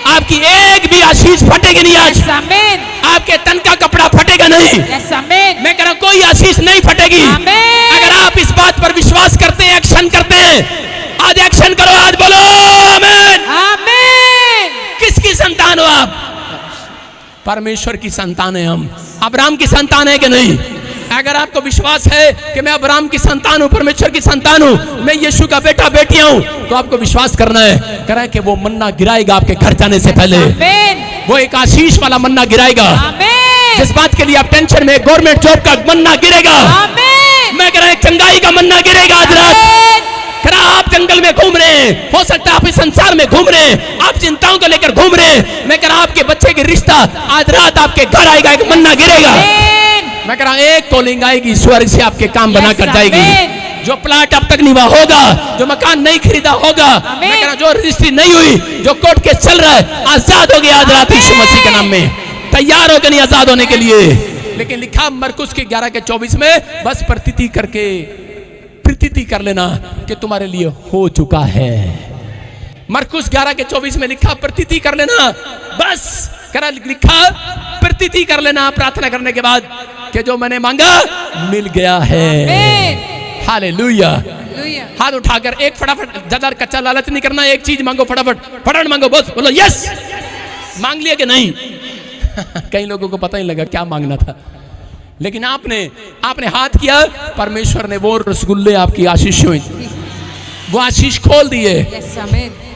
आपकी एक भी आशीष फटेगी नहीं आज, आपके तन का कपड़ा फटेगा नहीं। मैं कह रहा हूं कोई आशीष नहीं फटेगी। अगर आप इस बात पर विश्वास करते हैं, एक्शन करते हैं, आज एक्शन करो, आज बोलो आमीन। किसकी संतान हो आप? परमेश्वर की संतान है हम। अब्राहम की संतान है कि नहीं? अगर आपको विश्वास है कि मैं अब्राहम की संतान हूं, परमेश्वर की संतान हूं, मैं यीशु का बेटा बेटिया हूं, तो आपको विश्वास करना है। कह रहा है कि वो मन्ना गिराएगा आपके घर जाने से पहले, वो एक आशीष वाला मन्ना गिराएगा। जिस बात के लिए आप टेंशन में, गवर्नमेंट जॉब का मन्ना गिरेगा। मैं कह रहा हूं चंगाई का मन्ना गिरेगा आज रात। कह रहा आप जंगल में घूम रहे हैं, हो सकता है आप इस संसार में घूम रहे हैं, आप चिंताओं को लेकर घूम रहे हैं। मैं कह रहा आपके बच्चे की रिश्ता आज रात आपके घर आएगा, एक मन्ना गिरेगा। मैं कह रहा एक कॉलिंग आएगी, स्वर्ग से आपके काम बना कर जाएगी। जो प्लाट अब तक नहीं हुआ होगा, जो मकान नहीं खरीदा होगा, मैं कह रहा जो रजिस्ट्री नहीं हुई, जो कोर्ट केस चल रहा है, आजाद हो गया आज रात यीशु मसीह के नाम में। तैयार हो गए नहीं आजाद होने के लिए। लेकिन लिखा मरकुस के 11:24 में, बस प्रतीति कर लेना कि तुम्हारे लिए हो चुका है। मरकुस 11:24 में लिखा प्रतीति कर लेना, बस करा लिखा प्रतीति कर लेना प्रार्थना करने के बाद कि जो मैंने मांगा मिल गया है। हालेलुया। हाथ उठाकर एक फटाफट, ज्यादा कच्चा लालच नहीं करना, एक चीज मांगो फटाफट मांगो, बस बोलो यस। मांग लिया कि नहीं? कई लोगों को पता ही लगा क्या मांगना था, लेकिन आपने हाथ किया, परमेश्वर ने वो रसगुल्ले आपकी आशीष हुई, वो आशीष खोल दिए।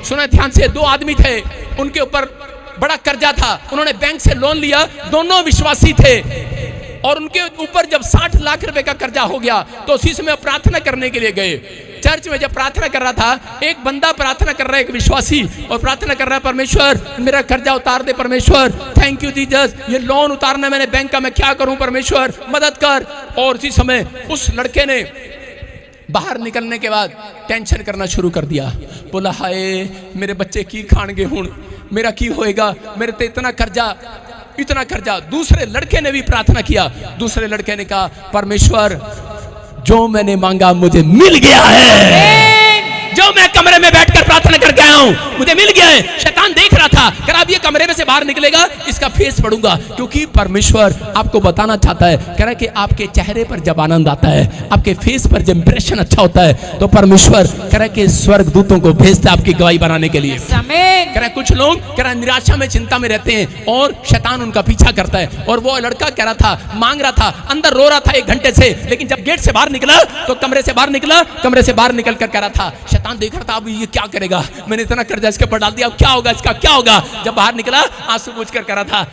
सुना ध्यान से, 2 आदमी थे, उनके ऊपर बड़ा कर्जा था, उन्होंने बैंक से लोन लिया, दोनों विश्वासी थे, और उनके ऊपर जब 60 लाख रुपए का कर्जा हो गया तो उसी समय प्रार्थना करने के लिए गए। चर्च में जब प्रार्थना कर रहा था, एक बंदा प्रार्थना कर रहा है, एक विश्वासी, और प्रार्थना कर रहा है, परमेश्वर मेरा कर्जा उतार दे, परमेश्वर थैंक यू जीसस, ये लोन उतारना मैंने बैंक का, मैं क्या करूं परमेश्वर मदद कर। और उसी समय उस लड़के ने बाहर निकलने के बाद टेंशन करना शुरू कर दिया, बोला हाय मेरे बच्चे की खाणगे हुण, मेरा की होएगा, मेरे ते इतना कर्जा। दूसरे लड़के ने भी प्रार्थना किया, दूसरे लड़के ने कहा परमेश्वर जो मैंने मांगा मुझे मिल गया है, जो मैं कमरे में बैठकर प्रार्थना करके आया हूं मुझे मिल गया है। शैतान देख रहा था, कर अब ये कमरे में से बाहर निकलेगा, इसका फेस पढ़ूंगा, क्योंकि परमेश्वर आपको बताना चाहता है, कह रहा कि आपके चेहरे पर जब आनंद आता है, आपके फेस पर जब इंप्रेशन अच्छा होता है, तो परमेश्वर कह रहा कि स्वर्ग दूतों को भेजता है आपकी गवाही बनाने के लिए। कह रहा कुछ लोग कह रहा निराशा में चिंता में रहते हैं और शैतान उनका पीछा करता है। और वो लड़का कह रहा था, मांग रहा था, अंदर रो रहा था 1 घंटे से, लेकिन जब गेट से बाहर निकला तो कमरे से बाहर निकल कर कह रहा था, शैतान देख रहा था अब ये क्या करेगा, मैंने इतना कर्जा इसके ऊपर डाल दिया, अब क्या होगा, इसका क्या होगा। जब बाहर निकला आंसू पूछ कर कह रहा था,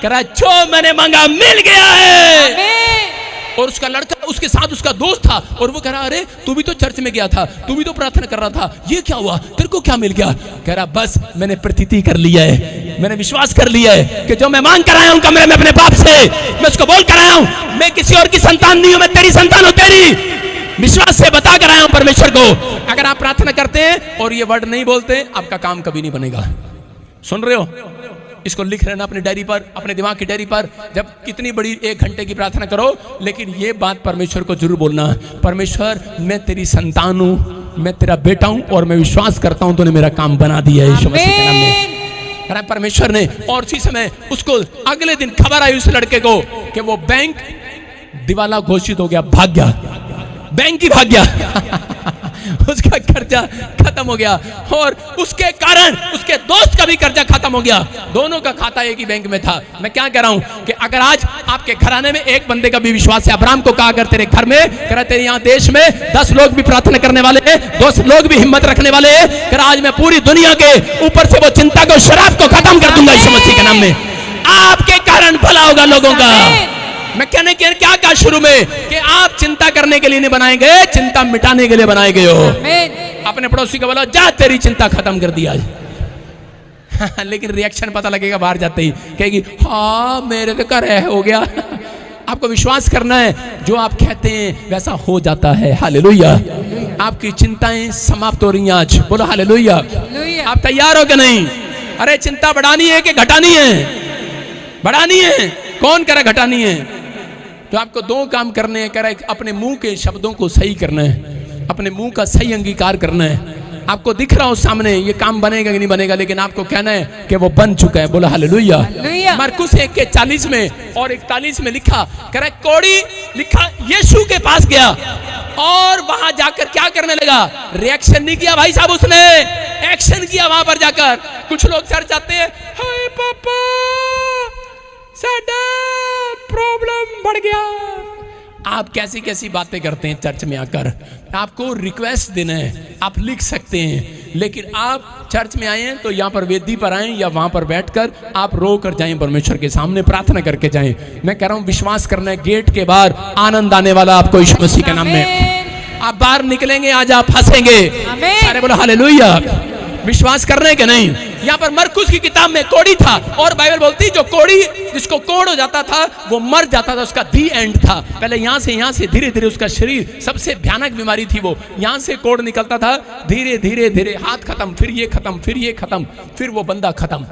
कह रहा जो मैंने मांगा मिल गया है। और उसका लड़का उसके साथ उसका दोस्त था, और वो कह रहा अरे तू भी तो चर्च में गया था, तू भी तो प्रार्थना कर रहा था, ये क्या हुआ, तेरे को क्या मिल गया। कह रहा बस मैंने प्रतीति कर लिया है, मैंने विश्वास कर लिया है कि जो मैं मांग कर आया हूं कमरे में अपने बाप से, मैं उसको बोल कर आया हूं मैं किसी और की संतान नहीं हूं, मैं तेरी संतान हूं, तेरी विश्वास से बता कर आया हूं परमेश्वर को। अगर आप प्रार्थना करते हैं और ये वर्ड नहीं बोलते, आपका काम कभी नहीं बनेगा। सुन रहे हो, इसको लिख लेना अपनी डायरी पर, अपने दिमाग की डायरी पर, जब कितनी बड़ी 1 घंटे की प्रार्थना करो, लेकिन ये बात परमेश्वर को जरूर बोलना, परमेश्वर मैं तेरी संतान हूं, मैं तेरा बेटा हूं, और मैं विश्वास करता हूं तूने मेरा काम बना दिया है यीशु मसीह के नाम में। परमेश्वर ने, और उसी समय उसको अगले दिन खबर आई उस लड़के को कि वो बैंक दिवाला घोषित हो गया, भाग गया, बैंक ही भाग गया उसका कर्जा खत्म हो गया, और उसके कारण उसके दोस्त का भी कर्जा खत्म हो गया, दोनों का खाता एक ही बैंक में था। मैं क्या कह रहा हूं कि अगर आज आपके घराने में एक बंदे का भी विश्वास है, अब्राहम को कहा अगर तेरे घर में, कह तेरे यहाँ देश में 10 लोग भी प्रार्थना करने वाले हैं, 10 लोग भी हिम्मत रखने वाले हैं, कह आज मैं पूरी दुनिया के ऊपर से वो चिंता को, शराब को खत्म कर दूंगा यीशु मसीह के नाम में। आपके कारण भला होगा लोगों का। मैं कहने के क्या कहा शुरू में कि आप चिंता करने के लिए नहीं बनाए गए, चिंता मिटाने के लिए बनाए गए हो। अपने पड़ोसी को बोलो जा तेरी चिंता खत्म कर दिया लेकिन रिएक्शन पता लगेगा बाहर जाते ही, कहेगी हाँ मेरे तो घर है, हो गया आपको विश्वास करना है, जो आप कहते हैं वैसा हो जाता है। हालेलुया। आपकी चिंताएं समाप्त हो रही हैं आज, बोलो हालेलुया। आप तैयार हो कि नहीं? अरे चिंता बढ़ानी है कि घटानी है? बढ़ानी है। कौन कह रहा घटानी है? तो आपको 2 काम करने हैं। कह रहा है अपने मुंह के शब्दों को सही करना है, अपने मुंह का सही अंगीकार करना है। आपको दिख रहा हो सामने ये काम बनेगा कि नहीं बनेगा, लेकिन आपको कहना है कि वो बन चुका है। बोला हालेलुया। मरकुस 1:40 में और 41 में लिखा, कह रहा है कौड़ी लिखा यीशु के पास गया और वहां जाकर क्या करने लगा? रिएक्शन नहीं किया भाई साहब, उसने एक्शन किया वहां पर जाकर। कुछ लोग चर्च आते हैं, हाय पापा साडा प्रॉब्लम बढ़ गया। आप कैसी कैसी बातें करते हैं चर्च में आकर। आपको रिक्वेस्ट देना है, आप लिख सकते हैं, लेकिन आप चर्च में आए हैं तो यहाँ पर वेदी पर आए या वहां पर बैठकर आप रो कर जाएं, परमेश्वर के सामने प्रार्थना करके जाएं। मैं कह रहा हूं विश्वास करना है, गेट के बाहर आनंद आने वाला आपको यीशु मसीह के नाम में। आप बाहर निकलेंगे, आज आप फंसेंगे। सारे बोलो हालेलुया। विश्वास करने के नहीं। यहाँ पर मरकुस की किताब में कोड़ी था और बाइबल बोलती जो कोड़ी जिसको कोड़ हो जाता था वो मर जाता था, उसका दी एंड था। पहले यहाँ से धीरे धीरे उसका शरीर, सबसे भयानक बीमारी थी वो, यहाँ से कोड़ निकलता था, धीरे धीरे धीरे हाथ खत्म, फिर ये खत्म, फिर ये खत्म, फिर वो बंदा खत्म।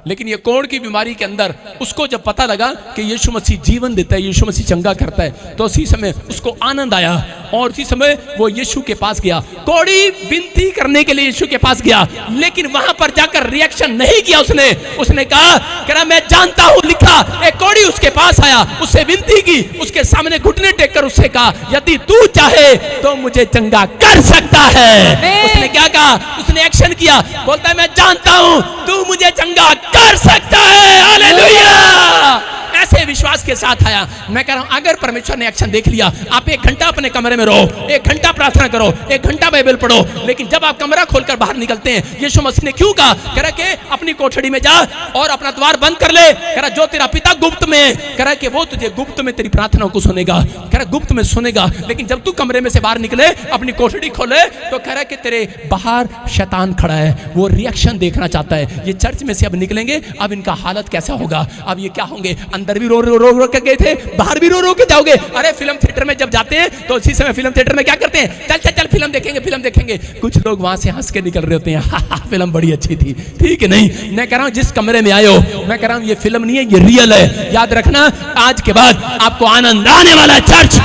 लेकिन ये कोड़ की बीमारी के अंदर उसको जब पता लगा कि यीशु मसीह जीवन देता है, यीशु मसीह चंगा करता है, तो उसी समय उसको आनंद आया और उसी समय वो यीशु के पास गया। कोड़ी विनती करने के लिए यीशु के पास गया, लेकिन वहां पर जाकर रिएक्शन नहीं किया। उसने कहा मैं जानता हूं, लिखा। एक कोड़ी उसके पास आया, उससे विनती की, उसके सामने घुटने टेक कर उससे कहा यदि तू चाहे तो मुझे चंगा कर सकता है। उसने क्या कहा? उसने एक्शन किया, बोलता है मैं जानता हूं तू मुझे चंगा कर सकता है। हालेलुया। ऐसे विश्वास के साथ आया। मैं कह रहा हूं अगर परमेश्वर ने एक्शन देख लिया, आप 1 घंटा अपने कमरे में रहो, 1 घंटा प्रार्थना करो, 1 घंटा बाइबल पढ़ो, लेकिन जब आप कमरा खोलकर बाहर निकलते हैं, यीशु मसीह ने क्यों कहा? कह रहा कि अपनी कोठड़ी में जा और अपना द्वार बंद कर ले। कह रहा जो तेरा पिता गुप्त में, कह रहा कि वो तुझे गुप्त में तेरी प्रार्थनाओं को सुनेगा। कह रहा गुप्त में सुनेगा, लेकिन जब तू कमरे में से बाहर निकले, अपनी कोठड़ी खोले, तो कह रहा कि तेरे बाहर शैतान खड़ा है, वो रिएक्शन देखना चाहता है। ये चर्च में से अब निकलेंगे, अब इनका हालत कैसा होगा, अब ये क्या होंगे? अंदर भी रो रो के गए थे, बाहर भी रो रो के जाओगे। अरे फिल्म थिएटर में जब जाते हैं तो उसी समय फिल्म थिएटर में क्या करते हैं? चल चल चल फिल्म देखेंगे। कुछ लोग वहां से हंस के निकल रहे होते हैं, फिल्म बड़ी अच्छी थी। ठीक है नहीं, मैं कह रहा हूं जिस कमरे में आए हो, मैं कह रहा हूं ये फिल्म नहीं है, ये रियल है। याद रखना, आज के बाद आपको आनंद आने वाला है चर्च।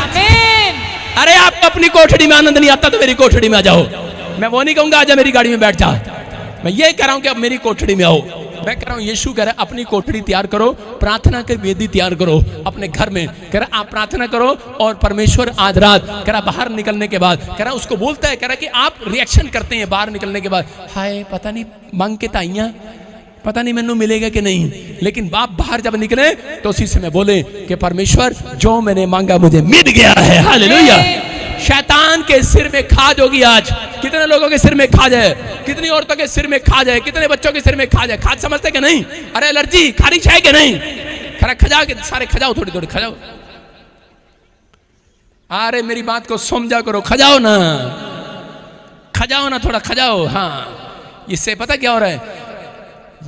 अरे आपको अपनी कोठड़ी में आनंद नहीं आता तो मेरी कोठड़ी में आ जाओ। मैं वो नहीं कहूंगा आजा मेरी गाड़ी में बैठ जा, मैं ये कह रहा हूं कि अब मेरी कोठड़ी में आओ। मैं कह रहा हूं यीशु कह रहा है अपनी कोठड़ी तैयार करो, प्रार्थना की वेदी तैयार करो अपने घर में। कह रहा आप प्रार्थना करो और परमेश्वर आज रात, कह रहा बाहर निकलने के बाद, कह रहा उसको बोलता है, कह रहा कि आप रिएक्शन करते हैं बाहर निकलने के बाद, हाय पता नहीं मांग के ताइयां, पता नहीं मैनू मिलेगा कि नहीं। लेकिन बाप बाहर जब निकले तो उसी समय बोले कि परमेश्वर जो मैंने मांगा मुझे मिल गया है। हालेलुया। शैतान के सिर में खाज होगी आज। कितने लोगों के सिर में खाज है, कितनी औरतों के सिर में खाज है, कितने बच्चों के सिर में खाज है। खाज समझते कि नहीं? अरे एलर्जी, खारिश है कि नहीं? खरा खजाओ के सारे, खजाओ थोड़ी थोड़ी खजाओ। अरे मेरी बात को समझा करो, खजाओ ना थोड़ा खजाओ। हाँ, इससे पता क्या हो रहा है?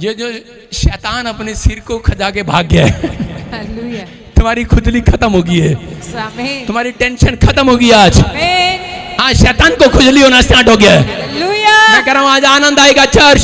ये जो शैतान अपने सिर को खजा के भाग गया है, तुम्हारी खुजली खत्म हो गई है, तुम्हारी टेंशन खत्म हो गई आज शैतान को खुजली होना स्टार्ट हो गया है। मैं कह रहा हूं आज आनंद आएगा चर्च।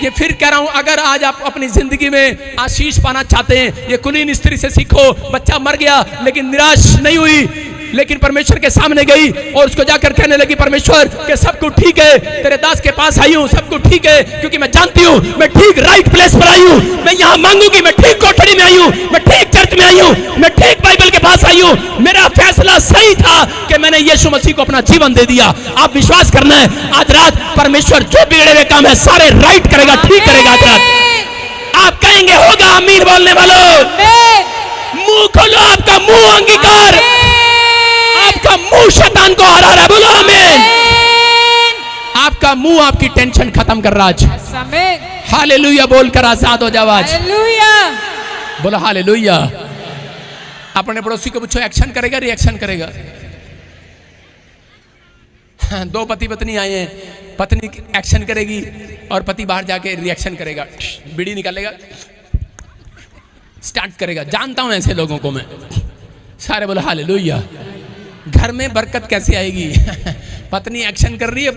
ये फिर कह रहा हूं, अगर आज आप अपनी जिंदगी में आशीष पाना चाहते हैं, ये कुलीन स्त्री से सीखो। बच्चा मर गया लेकिन निराश नहीं हुई, लेकिन परमेश्वर के सामने गई और उसको जाकर कहने लगी परमेश्वर के सब कुछ ठीक है, तेरे दास के पास आई हूँ, सब कुछ ठीक है, क्योंकि मैं जानती हूँ मैं ठीक राइट प्लेस पर आई हूँ, मैं यहाँ मांगूंगी, मैं ठीक कोठड़ी में आई हूँ, मैं ठीक चर्च में आई हूँ, मैं ठीक बाइबल के पास आई हूँ। मेरा फैसला सही था कि मैंने यीशु मसीह को अपना जीवन दे दिया। आप विश्वास करना है आज रात परमेश्वर जो बिगड़े हुए काम है सारे राइट करेगा, ठीक करेगा। आज रात आप कहेंगे होगा, आमीन बोलने वालों। मुंह खोलो, आपका मुंह अंगीकार, आपका मुंह शैतान को हरा रहा है। बोलो आमीन। आपका मुंह आपकी टेंशन खत्म कर रहा है। हालेलुया बोलकर आजाद हो जाओ आज। बोलो हालेलुया। अपने पड़ोसी को पूछो एक्शन करेगा रिएक्शन करेगा? दो पति पत्नी आए हैं, पत्नी एक्शन करेगी और पति बाहर जाके रिएक्शन करेगा, बीड़ी निकालेगा, स्टार्ट करेगा। जानता हूं ऐसे लोगों को मैं। सारे बोलो हालेलुया। घर में बरकत कैसे आएगी? पत्नी एक्शन कर रही है,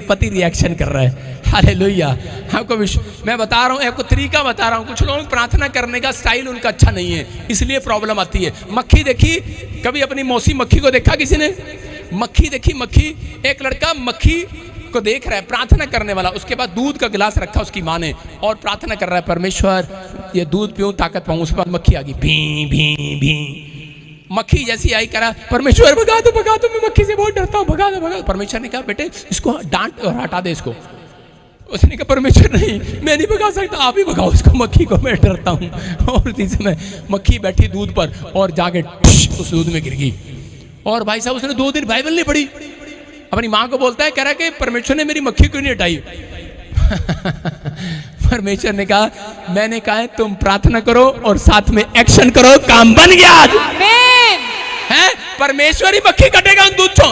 पति रिएक्शन कर रहा है। हालेलुया। आपको मैं बता रहा हूँ, आपको तरीका बता रहा हूँ। कुछ लोग प्रार्थना करने का स्टाइल उनका अच्छा नहीं है, इसलिए प्रॉब्लम आती है। मक्खी देखी कभी? अपनी मौसी मक्खी को देखा किसी ने? मक्खी देखी? मक्खी, एक लड़का मक्खी को देख रहा है, प्रार्थना करने वाला, उसके बाद दूध का गिलास रखा उसकी माँ ने और प्रार्थना कर रहा है परमेश्वर ये दूध पीऊं ताकत पाऊं। उसके बाद मक्खी आ गई, भी भी भी। मक्खी जैसी आई, करा परमेश्वर भगा दो, मैं मक्खी से बहुत डरता हूँ, भगा दो। परमेश्वर ने कहा बेटे इसको डांट और हटा दे इसको। उसने कहा परमेश्वर नहीं, मैं नहीं भगा सकता, आप ही भगाओ इसको, मक्खी को, मैं डरता हूँ। और इसी समय मक्खी बैठी दूध पर और जाके उस दूध में गिर गई। और भाई साहब उसने 2 दिन बाइबल नहीं पढ़ी। अपनी माँ को बोलता है, कह रहा है कि परमेश्वर ने मेरी मक्खी क्यों नहीं हटाई? परमेश्वर ने कहा, मैंने कहा है तुम प्रार्थना करो और साथ में एक्शन करो, काम बन गया। है परमेश्वर ही मक्खी कटेगा दूध चो।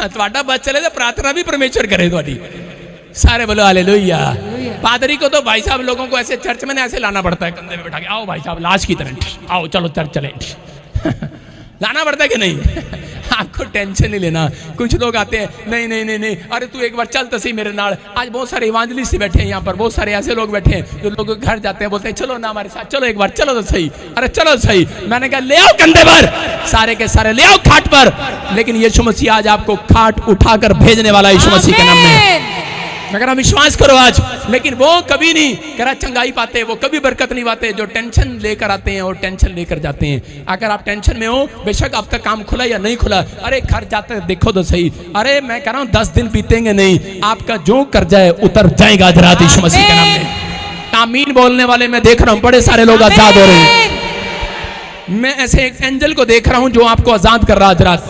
ਤੁਹਾਡਾ बस चले तो प्रार्थना भी परमेश्वर करे ਤੁਹਾਡੀ। सारे बोलो हालेलुया। पादरी को तो भाई साहब लोगों को ऐसे चर्च में ऐसे लाना पड़ता है, कंधे पे बैठा के, आओ भाई साहब लाश की तरह आओ चलो चर्च चले। लाना पड़ता है कि नहीं? आपको टेंशन नहीं लेना। कुछ लोग आते हैं, नहीं नहीं नहीं नहीं, अरे तू एक बार चल तो सही मेरे नाल। आज बहुत सारे इवांजलिस्ट बैठे हैं यहाँ पर, बहुत सारे ऐसे लोग बैठे हैं जो लोग घर जाते हैं, बोलते हैं चलो ना हमारे साथ, चलो एक बार, चलो तो सही, अरे चलो सही। मैंने कहा ले आओ कंधे पर, सारे के सारे ले आओ खाट पर। लेकिन यीशु मसीह आज आपको खाट उठाकर भेजने वाला, यीशु मसीह के नाम में। मैं कह रहा विश्वास करो आज। लेकिन वो कभी नहीं कह रहा चंगाई पाते, वो कभी बरकत नहीं पाते। जो टेंशन लेकर आते हैं और टेंशन लेकर जाते हैं। अगर आप टेंशन में हो, बेशक अब तक काम खुला या नहीं खुला, अरे घर जाते देखो तो सही। अरे मैं कह रहा हूं 10 दिन बीतेंगे नहीं, आपका जो कर्जा है उतर जाएगा आज रात यीशु मसीह के नाम में। आमीन बोलने वाले मैं देख रहा हूं बड़े सारे लोग आजाद हो रहे हैं। मैं ऐसे एक एंजल को देख रहा हूं जो आपको आजाद कर रहा है आज रात।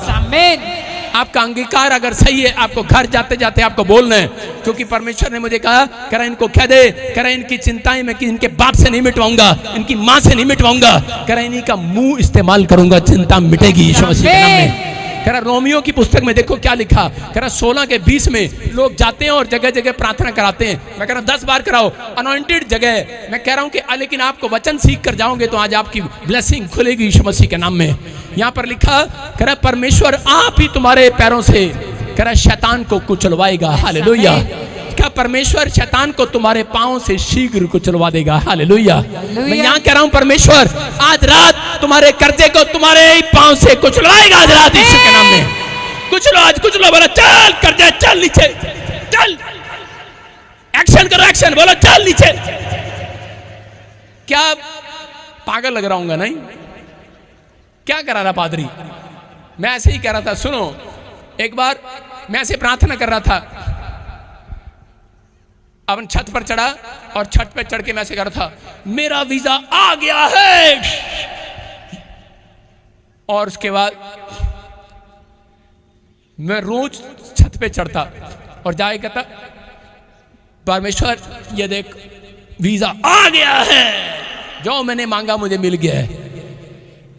आपका अंगीकार अगर सही है, आपको घर जाते जाते आपको बोलना है, क्योंकि परमेश्वर ने मुझे कहा कह रहा इनको कह दे, कह रहा इनकी चिंताएं मैं इनके बाप से नहीं मिटवाऊंगा, इनकी माँ से नहीं मिटवाऊंगा, कह रहा इन्हीं का मुंह इस्तेमाल करूंगा, चिंता मिटेगी यीशु मसीह के नाम में। कह रहा रोमियो की पुस्तक में देखो क्या लिखा, कह रहा 16 के 20 में लोग जाते हैं और जगह जगह प्रार्थना कराते हैं। मैं कह रहा 10 बार कराओ, अनॉइंटेड जगह। मैं कह रहा हूं कि लेकिन आपको वचन सीख कर जाओगे तो आज आपकी ब्लेसिंग खुलेगी यीशु मसीह के नाम में। यहां पर लिखा, कह रहा परमेश्वर आप ही तुम्हारे पैरों से, कह रहा शैतान को कुचलवाएगा। हालेलुया। क्या परमेश्वर शैतान को तुम्हारे पांव से शीघ्र कुचलवा देगा। हालेलुया। मैं यहां कह रहा हूं परमेश्वर आज रात तुम्हारे कर्जे को तुम्हारे ही पांव से कुचलवाएगा आज रात यीशु के नाम में। कुचलो आज, कुचलो, बोलो चल कर्जा चल नीचे, चल एक्शन करो, एक्शन बोलो चल नीचे। क्या पागल लग रहा हूंगा? नहीं, क्या करा रहा पादरी? मैं ऐसे ही कह रहा था। सुनो, एक बार मैं ऐसे प्रार्थना कर रहा था, अपन छत पर चढ़ा और छत पर चढ़ के मैं ऐसे कर रहा था, मेरा वीजा आ गया है। और उसके बाद मैं रोज छत पे चढ़ता और जाके कहता परमेश्वर ये देख वीजा आ गया है, जो मैंने मांगा मुझे मिल गया है।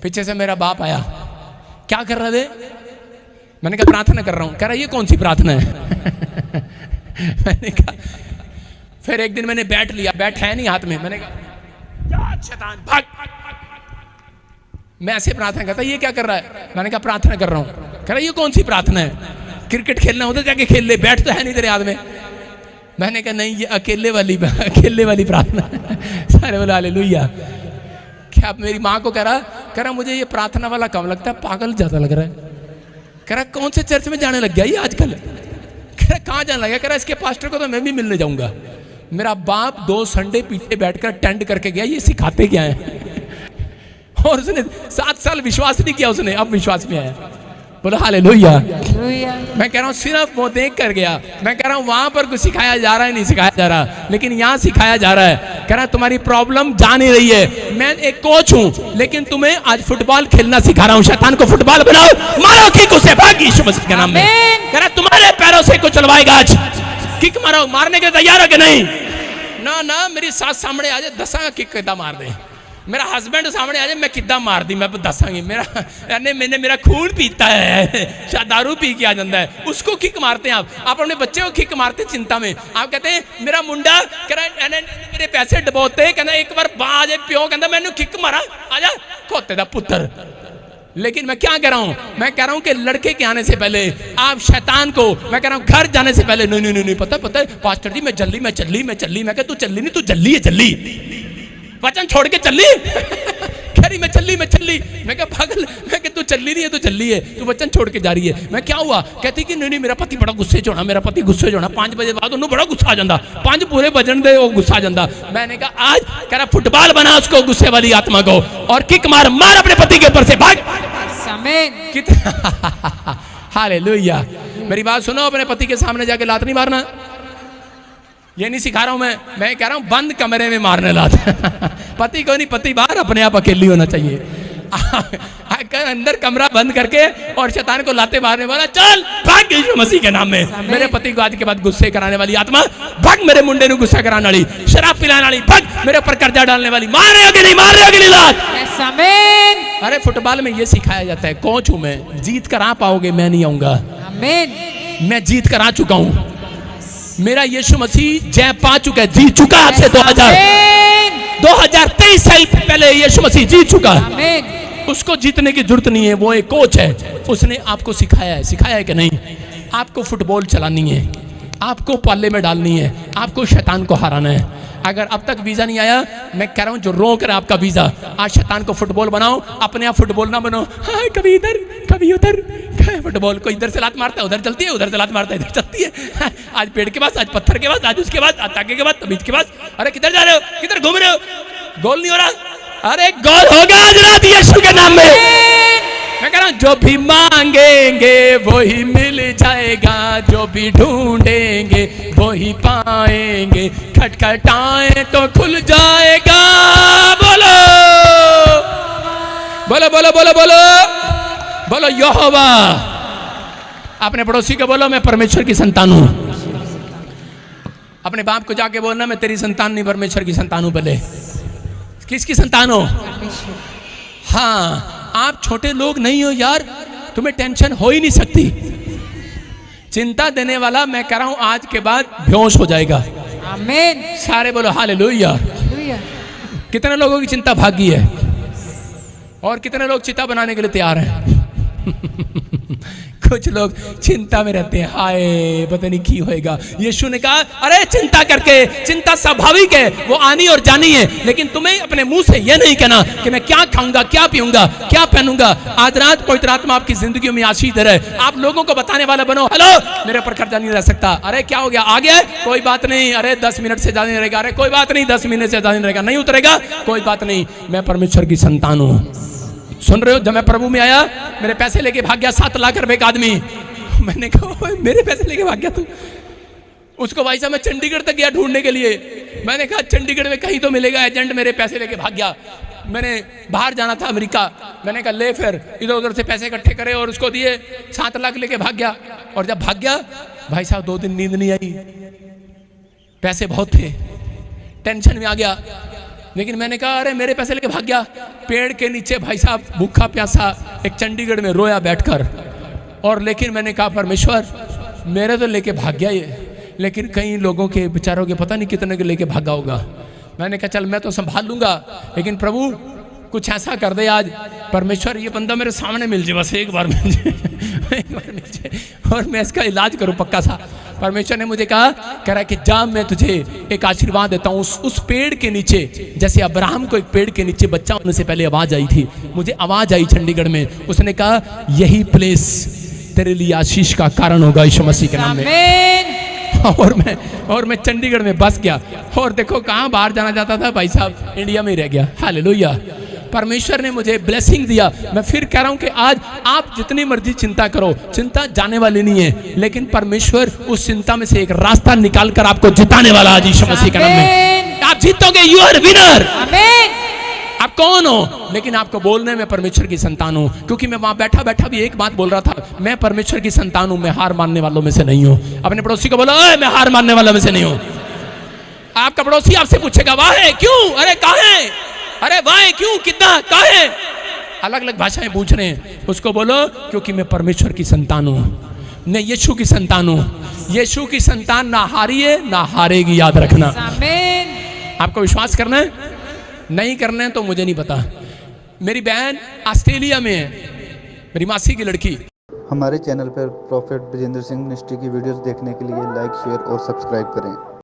पीछे से मेरा बाप आया, क्या कर रहे थे? मैंने कहा प्रार्थना कर रहा हूं। कह रहा ये कौन सी प्रार्थना है? मैंने कहा, फिर एक दिन मैंने बैट लिया, बैट है नहीं हाथ में, मैंने कहा शैतान भाग। मैं ऐसे प्रार्थना करता, ये क्या कर रहा है? मैंने कहा प्रार्थना कर रहा हूं। कह रहा ये कौन सी प्रार्थना है? क्रिकेट खेलना होता जाके खेल ले, बैट तो है नहीं तेरे हाथ में। मैंने कहा नहीं, ये अकेले वाली प्रार्थना। सारे बोले हालेलुया। क्या मेरी माँ को कह रहा मुझे ये प्रार्थना वाला कम लगता है, पागल ज्यादा लग रहा है। कह रहा कौन से चर्च में जाने लग गया ये आजकल? कह रहा कहाँ जाने लगा? कह रहा इसके पास्टर को तो मैं भी मिलने जाऊंगा। मेरा बाप 2 संडे पीछे बैठकर टेंड करके गया, ये सिखाते क्या है। और उसने 7 साल विश्वास नहीं किया, उसने अब विश्वास में आया। बोलो हालेलुया। मैं कह रहा हूँ सिर्फ वो देख कर गया। मैं कह रहा हूँ वहां पर कुछ सिखाया जा रहा है, नहीं सिखाया जा रहा, लेकिन यहाँ सिखाया जा रहा है। कह रहा तुम्हारी प्रॉब्लम जा नहीं रही है, मैं एक कोच हूँ, लेकिन तुम्हें आज फुटबॉल खेलना सिखा रहा हूँ। शैतान को फुटबॉल बनाओ, मारो किक उसे, भाग यीशु मसीह के नाम में। कह रहा तुम्हारे पैरों से कुछ चलवाएगा आज, किक मारो। मारने के तैयार हो कि नहीं? ना मेरी सास सामने आ जाए, दसा किक किदा मार दे। मेरा हस्बैंड सामने आ जाए, मैं किदा मार दी, मैं दसांगी। मैंने मेरा खून पीता है, शायद दारू पी के आ जाता है, उसको किक मारते हैं आप अपने बच्चे को किक मारते चिंता में। आप कहते हैं मेरा मुंडा कह रहा मेरे पैसे डबोते, कहना एक बार बाजे प्यो कहता मैंने किक मारा, आजा खोते दा पुत्र। लेकिन मैं क्या कह रहा हूं? मैं कह रहा हूं कि लड़के के आने से पहले आप शैतान को, मैं कह रहा हूं घर जाने से पहले, नहीं पता है पास्टर जी मैं चली। मैं कह तू चली नहीं, तू जल्ली है, जल्ली वचन छोड़ के चली। कह रही मैं चली। मैं कहा पागल, मैं कह तू चली नहीं है, तू चली है, तू वचन छोड़ के जा रही है। मैं क्या हुआ? कहती कि नहीं मेरा पति बड़ा गुस्से होना, मेरा पति गुस्से होना, 5 बजे बाद उन्होंने बड़ा गुस्सा आ जाता, 5 पूरे बजन दे वो गुस्सा आ जाता। मैंने कहा आज कह रहा फुटबॉल बना उसको, गुस्से वाली आत्मा को, और किक मार अपने पति के ऊपर से, भाग। हालेलुया। मेरी बात सुनो, अपने पति के सामने जाके लात नहीं मारना। ये नहीं सिखा रहा हूं मैं कह रहा हूं बंद कमरे में मारने लात। पति को नहीं, पति बाहर अपने आप अकेली होना चाहिए। अंदर कमरा बंद करके और शैतान को लाते मारने वाला, चल भाग यीशु मसीह के नाम में। मेरे पति को आज के बाद गुस्से कराने वाली आत्मा भाग, मेरे मुंडे को गुस्सा कराने वाली, शराब पिलाने वाली भाग, मेरे ऊपर कर्जा डालने वाली, मार रहे हो कि नहीं लात? अरे फुटबॉल में ये सिखाया जाता है, कोच हूं मैं, जीत कर आ पाओगे, मैं नहीं आऊंगा। आमीन। मैं जीत कर आ चुका हूं, मेरा यीशु मसीह जय पा चुका है, जीत चुका है। आज से 2023 साल पहले यीशु मसीह जीत चुका है। आमीन। उसको जीतने की जरूरत नहीं है, वो एक कोच है, उसने आपको सिखाया है कि नहीं? आपको फुटबॉल चलानी है, आपको पाले में डालनी है, आपको शैतान को हराना है। अगर अब तक वीजा नहीं आया, मैं कह रहा हूं जो रोक रहा है आपका वीजा, आज शैतान को फुटबॉल बनाओ, अपने आप फुटबॉल ना बनो। हाँ, कभी इधर कभी उधर, फुटबॉल को इधर से लात मारता है, उधर चलती है, उधर से लात मारता है, इधर चलती है। आज पेड़ के पास, आज पत्थर के पास, आज उसके बाद, आज ताके के बाद, तबीज के पास। अरे किधर जा रहे हो, किधर घूम रहे हो? गोल नहीं हो रहा। अरे गोल होगा आज रात यीशु के नाम में। मैं कह रहा हूं जो भी मांगेंगे वही मिल जाएगा, जो भी ढूंढेंगे वही पाएंगे, खटखटाएं तो खुल जाएगा। बोलो बोलो बोलो बोलो बोलो बोलो यहोवा। अपने पड़ोसी को बोलो मैं परमेश्वर की संतान हूं। अपने बाप को जाके बोलना मैं तेरी संतान नहीं, परमेश्वर की संतान हूं। पहले किसकी संतान हो? हाँ, आप छोटे लोग नहीं हो यार, तुम्हें टेंशन हो ही नहीं सकती। चिंता देने वाला मैं कह रहा हूं आज के बाद बेहोश हो जाएगा। आमीन। सारे बोलो हालेलुया। कितने लोगों की चिंता भागी है और कितने लोग चिता बनाने के लिए तैयार हैं? कुछ लोग चिंता में रहते हैं, हाय पता नहीं की होएगा। यीशु ने कहा अरे चिंता करके, चिंता स्वाभाविक है, वो आनी और जानी है, लेकिन तुम्हें अपने मुंह से यह नहीं कहना कि मैं क्या खाऊंगा, क्या पीऊंगा, क्या पहनूंगा। आज रात पवित्र आत्मा आपकी जिंदगी में आशीष दे रहे, आप लोगों को बताने वाला बनो। हेलो, मेरे पर खर्चा नहीं रह सकता। अरे क्या हो गया, आ गया, कोई बात नहीं। अरे 10 मिनट से ज्यादा नहीं रहेगा। अरे कोई बात नहीं, 10 मिनट से ज्यादा नहीं रहेगा, नहीं उतरेगा, कोई बात नहीं, मैं परमेश्वर की संतान हूं। सुन रहे हो? जब मैं प्रभु में आया, मेरे पैसे लेके भाग गया 7 लाख रुपए का आदमी। मैंने कहा मेरे पैसे लेके भाग गया तू? उसको भाई साहब मैं चंडीगढ़ तक गया ढूंढने के लिए। मैंने कहा चंडीगढ़ में कहीं तो मिलेगा एजेंट, मेरे पैसे लेके भाग गया। मैंने बाहर जाना था अमेरिका, मैंने कहा ले, फिर इधर उधर से पैसे इकट्ठे करे और उसको दिए, 7 लाख लेके भाग गया। और जब भाग गया भाई साहब 2 दिन नींद नहीं आई, पैसे बहुत थे, टेंशन में आ गया। लेकिन मैंने कहा अरे मेरे पैसे लेके भाग गया। पेड़ के नीचे भाई साहब भूखा प्यासा एक चंडीगढ़ में रोया बैठकर। और लेकिन मैंने कहा परमेश्वर मेरे तो लेके भाग गया ये, लेकिन कई लोगों के बेचारों के पता नहीं कितने के लेके भागा होगा। मैंने कहा चल मैं तो संभाल लूंगा, लेकिन प्रभु कुछ ऐसा कर दे आज, परमेश्वर ये बंदा मेरे सामने मिल जाए, बस एक बार मिल जाए, एक बार मिल जाए और मैं इसका इलाज करूं पक्का सा। परमेश्वर ने मुझे कहा, कह रहा है कि जा मैं तुझे एक आशीर्वाद देता हूँ। उस पेड़ के नीचे, जैसे अब्राहम को एक पेड़ के नीचे बच्चा होने से पहले आवाज आई थी, मुझे आवाज आई चंडीगढ़ में, उसने कहा यही प्लेस तेरे लिए आशीष का कारण होगा यीशु मसीह के नाम में। और मैं चंडीगढ़ में बस गया और देखो कहाँ बाहर जाना चाहता था भाई साहब, इंडिया में ही रह गया। हालेलुया, परमेश्वर ने मुझे ब्लेसिंग दिया। मैं फिर कह रहा हूं कि आज आप जितनी मर्जी चिंता करो, चिंता जाने वाली नहीं है, लेकिन परमेश्वर उस चिंता में से एक रास्ता निकाल कर आपको जिताने वाला आज यीशु मसीह के नाम में। आप जीतोगे, यू आर विनर। आप कौन हो? लेकिन आपको बोलने में परमेश्वर की संतान हूं, क्योंकि मैं वहां बैठा बैठा भी एक बात बोल रहा था, मैं परमेश्वर की संतान हूं, मैं हार मानने वालों में से नहीं हूं। अपने पड़ोसी को बोलो मैं हार मानने वालों में से नहीं हूं। आपका पड़ोसी आपसे पूछेगा वाह है क्यों, अरे कहां है, अरे वाह क्यों, कितना, कहां है, अलग अलग भाषाएं पूछ रहे हैं। उसको बोलो क्योंकि मैं परमेश्वर की संतान हूं, मैं यीशु की संतान हूं। यीशु की संतान ना हारी है ना हारेगी, याद रखना। आपको विश्वास करना है, नहीं करना है तो मुझे नहीं पता। मेरी बहन ऑस्ट्रेलिया में है, मेरी मासी की लड़की। हमारे चैनल पर प्रॉफेट ब्रजेंद्र सिंह मिनिस्ट्री की वीडियोस देखने के लिए लाइक, शेयर और सब्सक्राइब करें।